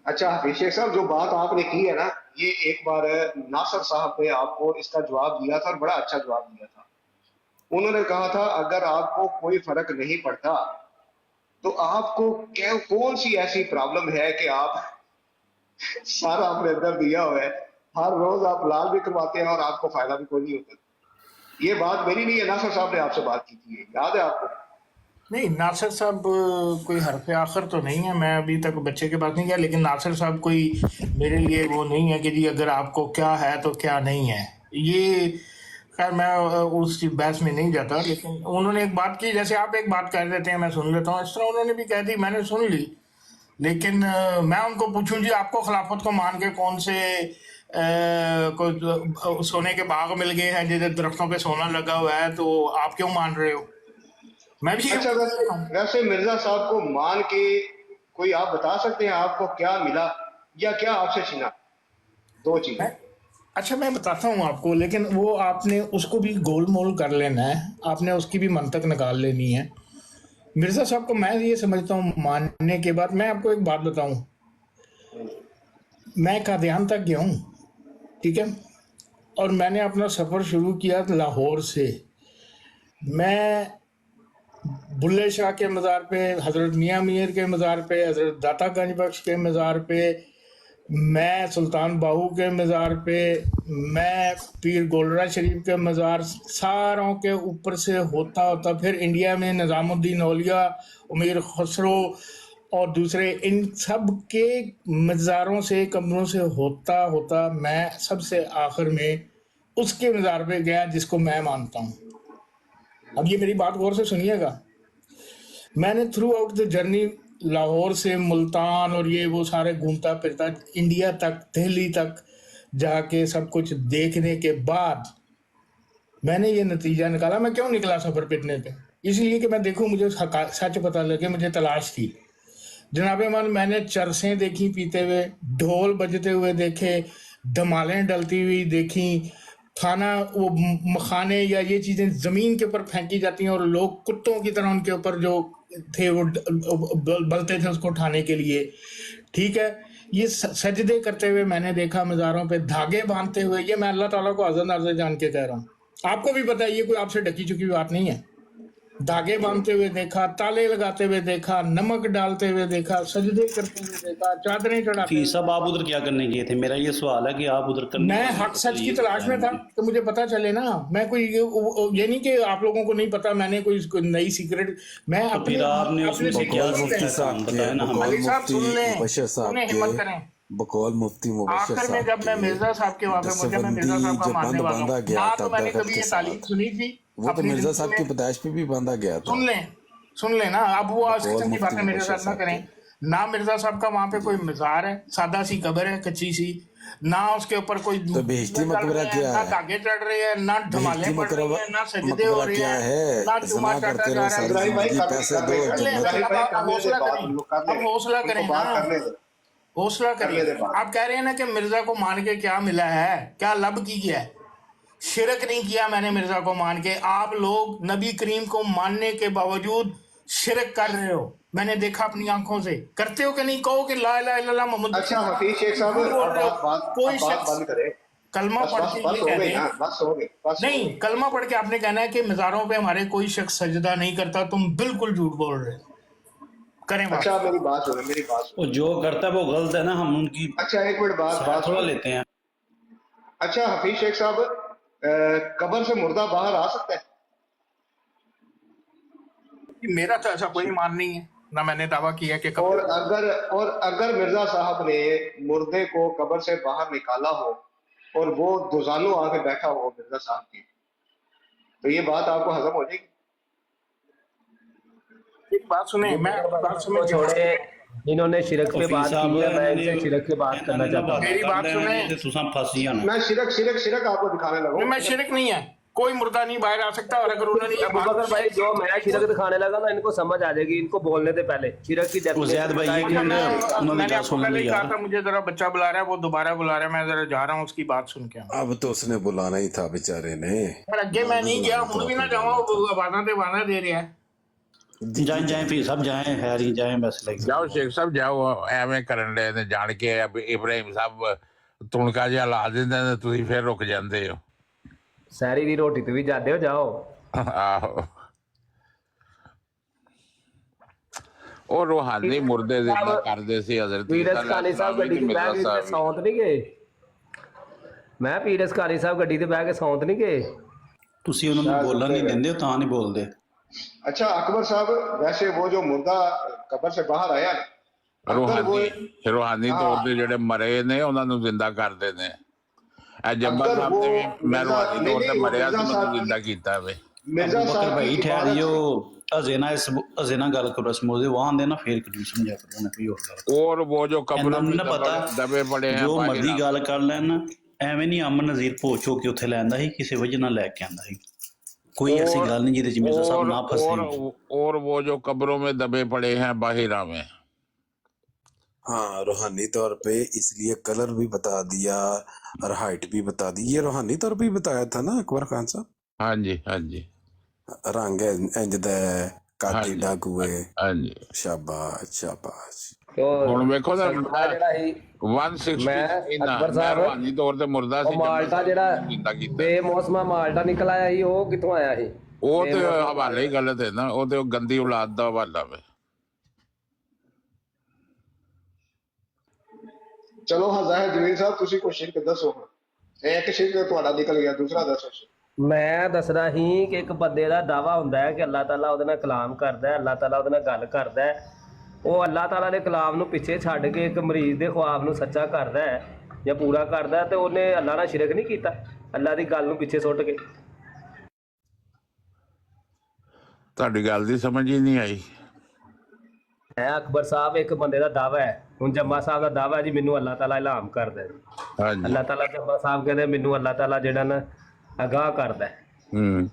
अच्छा हफीज शेख साहब, जो बात आपने की है ना, ये एक बार नासिर साहब ने आपको इसका जवाब दिया था और बड़ा अच्छा जवाब दिया था। उन्होंने कहा था अगर आपको कोई फर्क नहीं पड़ता तो आपको क्या कौन सी ऐसी प्रॉब्लम है कि आप सारा अपने अंदर दिया हुआ है, हर रोज आप लाल भी करवाते हैं और आपको फायदा भी कोई नहीं होता। ये बात मेरी नहीं है, नासिर साहब ने आपसे बात की थी, याद है आपको? नहीं, नासिर साहब कोई हरफ आखिर तो नहीं है, मैं अभी तक बच्चे के पास नहीं गया, लेकिन नासिर साहब कोई मेरे लिए वो नहीं है कि जी अगर आपको क्या है तो क्या नहीं है। ये खैर मैं उस बहस में नहीं जाता, लेकिन उन्होंने एक बात की, जैसे आप एक बात कह देते हैं मैं सुन लेता हूँ, इस तरह उन्होंने भी कह दी, मैंने सुन ली। लेकिन मैं उनको पूछूं जी आपको खिलाफत को मान के कौन से कोई सोने के बाग मिल गए हैं जिधर दरख्तों पे सोना लगा हुआ है, तो आप क्यों मान रहे हो? मैं भी अच्छा, वैसे मिर्जा साहब को मान के कोई आप बता सकते हैं आपको क्या मिला या क्या आपसे छीना? दो चीजें। अच्छा मैं बताता हूँ आपको, लेकिन वो आपने उसको भी गोल मोल कर लेना है, आपने उसकी भी मंतक निकाल लेनी है। मिर्जा साहब को मैं ये समझता हूँ मानने के बाद, मैं आपको एक बात बताऊँ, मैं कादियान तक गया हूँ, ठीक है, और मैंने अपना सफ़र शुरू किया लाहौर से। मैं बुल्ले शाह के मज़ार पे, हज़रत मियाँ मीर के मज़ार पे, हज़रत दाता गंज बख्श के मज़ार पे, मैं सुल्तान बाहू के मज़ार पे, मैं पीर गोलरा शरीफ के मज़ार, सारों के ऊपर से होता होता फिर इंडिया में निज़ामुद्दीन औलिया, उमीर खसरो और दूसरे, इन सब के मज़ारों से, कब्रों से होता होता मैं सबसे आखिर में उसके मज़ार पे गया जिसको मैं मानता हूँ। अब ये मेरी बात गौर से सुनिएगा। मैंने through out the journey Lahore से मुल्तान और ये वो सारे घूमता फिरता इंडिया तक, दिल्ली तक जाके सब कुछ देखने के बाद मैंने ये नतीजा निकाला। मैं क्यों निकला सफ़र पे इतने पे? इसलिए कि मैं देखूं, मुझे सच पता लगे, मुझे तलाश थी। जनाबे मान, मैंने चरसें देखी पीते हुए, ढोल बजते हुए देखे, धमालें डलती हुई देखी, खाना वो मखाने या ये चीज़ें ज़मीन के ऊपर फेंकी जाती हैं और लोग कुत्तों की तरह उनके ऊपर जो थे वो बलते थे उसको उठाने के लिए, ठीक है। ये सजदे करते हुए मैंने देखा, मज़ारों पे धागे बांधते हुए। ये मैं अल्लाह ताला को आज़र नाज़र जान के कह रहा हूँ, आपको भी पता है ये कोई आपसे ढकी चुकी बात नहीं है। धागे बांधते हुए देखा, ताले लगाते हुए देखा, नमक डालते हुए देखा, सजदे करते हुए देखा, चादरें चढ़ाते हुए। सब आप उधर क्या करने गए थे? मेरा ये सवाल है कि आप उधर करने, मैं हक सच की तलाश में था कि मुझे पता चले ना। मैं कोई ये नहीं कि आप लोगों को नहीं पता, मैंने कोई नई सीक्रेट, मैं अपने हिम्मत करें। बकौल मुफ्ती मुबशर आखिर में जब मैं मिर्जा साहब के वहाँ पे पहुंचा, मैं मिर्जा साहब का मानने वाला हूँ ना, तो मैंने कभी ये तालीम सुनी थी, वो तो मिर्जा साहब की पैदाइश पे भी बांधा गया था। सुन लें ना, अब वो आज किस्म की बातें मेरे साथ ना करें ना। मिर्जा साहब का वहाँ पे कोई मज़ार है, सादा सी कब्र है कच्ची सी, ना उसके ऊपर कोई तो बेइज्जती मकबरा क्या ना है, धागे चढ़ रहे हैं, ना धमाले पड़ रही हैं, ना सजदे हो रहे हैं, ना जुमा चाटा जा रहा है। पैसे दो, अब हौसला करें ना, हौसला करिए। आप कह रहे हैं ना कि मिर्जा को मान के क्या मिला है, क्या लब की गया है? शिरक नहीं किया मैंने मिर्जा को मान के। आप लोग नबी करीम को मानने के बावजूद शिरक कर रहे हो, मैंने देखा अपनी आंखों से। करते हो कि नहीं? कहो कि ला इलाहा इल्लल्लाह मोहम्मद। अच्छा हफीज शेख साहब, कोई शख्स बंद करे, कलमा पढ़ के ये कह रहे नहीं, कलमा पढ़ के आपने कहना है कि मज़ारों पे हमारे कोई शख्स सजदा नहीं करता, तुम बिल्कुल झूठ बोल रहे हो। करें बात। अच्छा मेरी बात सुनो, मेरी बात सुनो। जो करता है वो गलत है ना, हम उनकी अच्छा एक मिनट बात थोड़ा लेते हैं। अच्छा हफीज शेख साहब, कब्र से मुर्दा बाहर आ सकता है? मेरा तो ऐसा कोई ईमान नहीं है, ना मैंने दावा किया कि और अगर मिर्जा साहब ने मुर्दे को कब्र से बाहर निकाला हो और वो दुजानो आके बैठा हो मिर्जा साहब के, तो ये बात आपको हजम हो जाएगी? एक बात सुने, मैं बात सुने, छोड़े, इन्होंने शिरक पे बात की है, मैं इनसे शिरक पे बात करना चाहता हूँ। मेरी बात सुने, मैं शिरक आपको दिखाने लगा। मैं शिरक नहीं है, कोई मुर्दा नहीं बाहर आ सकता। और अगर उन्होंने ये अबू बात बकर भाई जो मैं शिरक दिखाने लगा ना इनको समझ आ जाएगी, इनको बोलने से पहले शिरक की उजैद भाई, definition ये बताएगी। उन्होंने मैंने क्या आपको सुन पहले ही लिया कहा था मुझे जरा बच्चा बुला रहा है, वो दोबारा बुला रहा है, मैं जरा जा रहा हूँ उसकी बात सुन के आऊँ। अब तो उसने बुलाना ही था बेचारे ने। पर अगे मैं नहीं गया, हूँ भी ना जाऊँ, वादा दे रहा है। जाए जाए पीर साहब जाए, हैरी जाए बस लगे ਜਾਓ ਸ਼ੇਖ ਸਾਹਿਬ ਜਾਓ, ਐਵੇਂ ਕਰਨ ਦੇ ਨੇ ਜਾਣ ਕੇ। ਇਬਰਾਹਿਮ ਸਾਹਿਬ ਤੁਣਕਾ ਜਿਹਾ ਲਾ ਦਿੰਦੇ ਨੇ, ਤੁਸੀਂ ਫਿਰ ਰੁਕ ਜਾਂਦੇ ਹੋ। ਸਹਿਰੀ ਦੀ ਰੋਟੀ ਤੇ ਵੀ ਜਾਂਦੇ ਹੋ, ਜਾਓ। ਆਹੋ, ਉਹ ਰੂਹਾਨੀ ਮੁਰਦੇ ਜ਼ਿੰਦਾ ਕਰਦੇ ਸੀ ਹਜ਼ਰਤ ਪੀਰਸ ਕਾਨੀ ਸਾਹਿਬ ਗੱਡੀ ਤੇ ਬਹਿ ਕੇ ਸੌਂਤ ਨਹੀਂ ਗਏ। ਮੈਂ ਪੀਰਸ ਕਾਨੀ ਸਾਹਿਬ ਗੱਡੀ ਤੇ ਬਹਿ ਕੇ ਸੌਂਤ ਨਹੀਂ ਗਏ। ਤੁਸੀਂ ਉਹਨਾਂ ਨੂੰ ਬੋਲਣ ਨਹੀਂ ਦਿੰਦੇ, ਤਾਂ ਨਹੀਂ ਬੋਲਦੇ। अच्छा अकबर साहब, वैसे वो जो मुर्दा कब्र से बाहर आया ना, अगर वो ਰੂਹਾਨੀ ਤੌਰ ਤੇ ਜਿਹੜੇ ਮਰੇ ਨੇ ਉਹਨਾਂ ਨੂੰ ਜ਼ਿੰਦਾ ਕਰਦੇ ਨੇ। ਇਹ ਜੰਬਾ ਅਗਰ ਸਾਹਿਬ ਨੇ ਵੀ ਉਹ ਮੈਂ ਰੂਹਾਨੀ ਨਹੀਂ, ਤੌਰ ਤੇ ਨਹੀਂ, ਮਰਿਆ ਸੀ, ਮਿਰਜ਼ਾ ਮੈਨੂੰ ਸਾਹਿਬ- ਜ਼ਿੰਦਾ ਕੀਤਾ ਵੇ। मिर्जा ਬਕਰ साहब ਭਾਈ की इबादत ਠਹਿਰਿਓ, ਅਜੇ ਨਾ ਗੱਲ ਕਰੋ, ਸਮਝਦੇ ਵਾਂ ਦੇ ਨਾ ਫੇਰ ਕਿਉਂ ਸਮਝਿਆ ਕਰੋ ਨਾ ਕੋਈ ਹੋਰ ਗੱਲ। और वो जो कब्रों ਇਹਨਾਂ ਨੂੰ में ਨਾ ਪਤਾ दबे पड़े हैं ਜੋ बाहर ਮਰਜ਼ੀ ना। ਗੱਲ ਕਰ ਲੈਣ, ਐਵੇਂ ਨਹੀਂ ਅਮਨ ਨਜ਼ੀਰ ਭੋਚੋ ਕੇ ਉੱਥੇ ਲੈਂਦਾ ਸੀ, ਕਿਸੇ ਵਜ੍ਹਾ ਨਾਲ ਲੈ ਕੇ ਆਂਦਾ ਸੀ। ਕੋਈ ਐਸੀ ਗੱਲ ਨਹੀਂ ਜਿਹਦੇ ਚ ਮਿਰਜ਼ਾ ਸਾਹਿਬ ਨਾ ਫਸੇ। और वो जो कब्रों में दबे पड़े हैं बाहिरा में। हाँ, रूहानी तौर पे इसलिए कलर भी बता दिया और हाइट भी बता दी। ये रूहानी तौर पे ही बताया था ना अकबर खान साहब। हाँ जी, हाँ जी, रंग इंज दा काटी हाँ जी, डाकुए। हाँ जी। शाबाश शाबाश। ਹੁਣ ਵੇਖੋ ਨਾ, ਜਿਹੜਾ ਸੀ 160 ਮੈਂ ਇਹਨਾਂ ਅਕਬਰ ਸਾਹਿਬ ਰੂਹਾਨੀ ਤੌਰ ਤੇ ਮੁਰਦਾ ਸੀ। ਉਹ ਮਾਲਟਾ ਜਿਹੜਾ ਜ਼ਿੰਦਾ ਕੀਤਾ। ਬੇਮੌਸਮਾ ਮਾਲਟਾ ਨਿਕਲ ਆਇਆ ਸੀ, ਉਹ ਕਿੱਥੋਂ ਆਇਆ ਸੀ? ਉਹ ਤੇ ਹਵਾਲੇ ਹੀ ਗਲਤ ਹੈ ਨਾ, ਉਹ ਤੇ ਗੰਦੀ ਔਲਾਦ ਦਾ ਹਵਾਲਾ ਵੇ। चलो हाँ जाहिर जमीर साहब, तुसी कोई शिरक दसो। एक शिरक ਤੁਹਾਡਾ ਨਿਕਲ ਗਿਆ, ਦੂਸਰਾ ਦੱਸੋ। ਮੈਂ ਦੱਸਦਾ ਸੀ ਕਿ ਇੱਕ ਬੰਦੇ ਦਾ ਦਾਵਾ ਹੁੰਦਾ ਹੈ ਕਿ ਅੱਲਾਹ ਤਾਲਾ ਉਹਦੇ ਨਾਲ ਕਲਾਮ ਕਰਦਾ ਹੈ, ਅੱਲਾਹ ਤਾਲਾ ਉਹਦੇ ਨਾਲ ਗੱਲ ਕਰਦਾ ਹੈ। ਉਹ ਅੱਲਾਹ ਤਾਲਾ ਦੇ ਕਲਾਮ ਨੂੰ ਪਿੱਛੇ ਛੱਡ ਕੇ ਇੱਕ ਮਰੀਜ਼ ਦੇ ख्वाब ਨੂੰ ਸੱਚਾ ਕਰਦਾ ਹੈ ਜਾਂ ਪੂਰਾ ਕਰਦਾ ਹੈ, ਤੇ ਉਹਨੇ ਅੱਲਾਹ ਨਾਲ ਸ਼ਿਰਕ ਨਹੀਂ ਕੀਤਾ, ਅੱਲਾਹ ਦੀ ਗੱਲ ਨੂੰ ਪਿੱਛੇ ਸੁੱਟ ਕੇ। ਤੁਹਾਡੀ ਗੱਲ ਦੀ ਸਮਝ ਹੀ ਨਹੀਂ ਆਈ। ਹੈ ਅਕਬਰ ਸਾਹਿਬ, ਇੱਕ ਬੰਦੇ ਦਾ ਦਾਵਾ ਹੈ। ਹੁਣ ਜੰਮਾ ਸਾਹਿਬ ਦਾ ਦਾਵਾ ਹੈ ਜੀ ਮੈਨੂੰ ਅੱਲਾਹ ਤਾਲਾ ਇਲਹਾਮ ਕਰਦਾ ਹੈ। ਹਾਂਜੀ। ਅੱਲਾਹ ਤਾਲਾ, ਜੰਮਾ ਸਾਹਿਬ ਕਹਿੰਦੇ ਮੈਨੂੰ ਅੱਲਾਹ ਤਾਲਾ ਜਿਹੜਾ ਨਾ ਅਗਾਹ ਕਰਦਾ ਹੈ।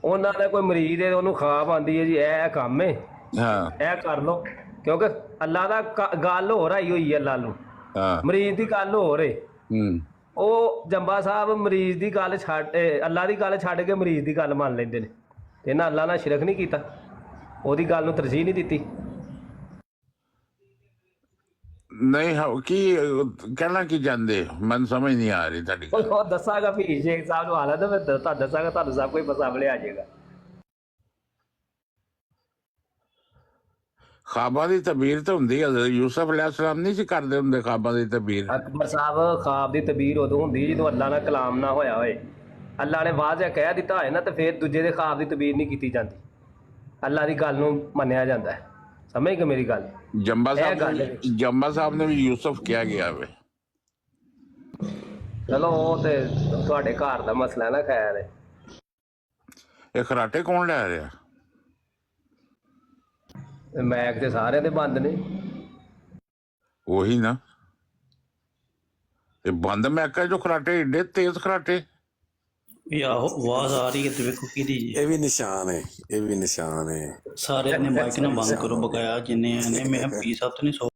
ਉਹਨਾਂ ਦਾ ਕੋਈ ਮਰੀਜ਼ ਹੈ, ਉਹਨੂੰ ख्वाब ਆਉਂਦੀ ਹੈ ਜੀ ਇਹ ਕੰਮ ਹੈ, ਹਾਂ, ਇਹ ਕਰ ਲੋ, ਕਿਉਂਕਿ ਅੱਲਾਹ ਦਾ ਗੱਲ ਹੋ ਰਹੀ ਹੋਈ ਹੈ, ਅੱਲਾਹ ਨੂੰ ਹਾਂ। ਮਰੀਜ਼ ਦੀ ਗੱਲ ਹੋ ਰਹੀ। ਉਹ ਜੰਬਾ ਸਾਹਿਬ ਮਰੀਜ਼ ਦੀ ਗੱਲ ਛੱਡ, ਅੱਲਾਹ ਦੀ ਗੱਲ ਛੱਡ ਕੇ ਮਰੀਜ਼ ਦੀ ਗੱਲ ਮੰਨ ਲੈਂਦੇ ਨੇ, ਤੇ ਇਹਨਾਂ ਅੱਲਾਹ ਨਾਲ ਸ਼ਿਰਕ ਨਹੀਂ ਕੀਤਾ, ਉਹਦੀ ਗੱਲ ਨੂੰ ਤਰਜੀਹ ਨਹੀਂ ਦਿੱਤੀ। ਨਹੀਂ ਕੀ ਕਹਿਣਾ ਕੀ ਚਾਹੁੰਦੇ ਹੋ? ਮੈਨੂੰ ਸਮਝ ਨਹੀਂ ਆ ਰਹੀ ਤੁਹਾਡੀ ਗੱਲ। ਉਹ ਦੱਸਾਂਗਾ ਵੀ ਸ਼ੇਖ ਸਾਹਿਬ ਨੂੰ ਹਾਲਾ ਤਾਂ ਮੈਂ ਤੁਹਾਨੂੰ ਦੱਸਾਂਗਾ, ਤੁਹਾਨੂੰ ਸਭ ਕੋਈ ਸਾਹਮਣੇ ਆ ਜਾਏਗਾ। ख्वाबा ਦੀ ਤਬੀਰ ਤਾਂ ਹੁੰਦੀ ਹੈ, ਯੂਸਫ अलैहिस्सलाम ਨਹੀਂ ਸੀ ਕਰਦੇ ਹੁੰਦੇ ख्वाबा ਦੀ ਤਬੀਰ। ਅਕਬਰ ਸਾਹਿਬ, ख्वाब ਦੀ ਤਬੀਰ ਉਦੋਂ ਹੁੰਦੀ ਜਦੋਂ ਅੱਲਾਹ ਨਾਲ ਕਲਾਮ ਨਾ ਹੋਇਆ ਹੋਏ, ਅੱਲਾਹ ਨੇ ਵਾਜ਼ਿਹ ਕਹਿ ਦਿੱਤਾ ਹੋਏ ਨਾ, ਤੇ ਫਿਰ ਦੂਜੇ ਦੇ ख्वाब ਦੀ ਤਬੀਰ ਨਹੀਂ ਕੀਤੀ ਜਾਂਦੀ, ਅੱਲਾਹ ਦੀ ਗੱਲ ਨੂੰ ਮੰਨਿਆ ਜਾਂਦਾ ਹੈ। ਸਮਝ ਗਏ ਮੇਰੀ ਗੱਲ? ਜੰਬਾ ਸਾਹਿਬ ਨੇ ਵੀ ਯੂਸਫ ਕਿਹਾ ਗਿਆ ਵੇ। ਚਲੋ ਉਹ ਤੇ ਤੁਹਾਡੇ ਘਰ ਦਾ ਮਸਲਾ ਨਾ, ਖੈਰ ਹੈ। ਇਹ ਖਰਾਟੇ ਕੌਣ ਲੈ ਰਿਹਾ? ਮੈਕ ਤੇ ਸਾਰਿਆਂ ਦੇ ਬੰਦ ਨੇ। ਉਹੀ ਨਾ, ਇਹ ਬੰਦ ਮੈਕਾ ਜੋ ਖਰਾਟੇ, ਏਡੇ ਤੇਜ਼ ਖਰਾਟੇ। ਇਹ ਆਹੋ ਆਵਾਜ਼ ਆ ਰਹੀ ਹੈ ਤੇ ਵੇਖੋ ਕਿਹਦੀ ਜੀ। ਇਹ ਵੀ ਨਿਸ਼ਾਨ ਹੈ, ਇਹ ਵੀ ਨਿਸ਼ਾਨ ਹੈ। ਸਾਰੇ ਨੇ ਮਾਈਕ ਨਾ ਬੰਦ ਕਰੋ, ਬਕਾਇਆ ਜਿੰਨੇ ਨੇ। ਮੈਂ ਪੀ ਸਾਹਿਬ ਤੇ ਨਹੀਂ ਸੌ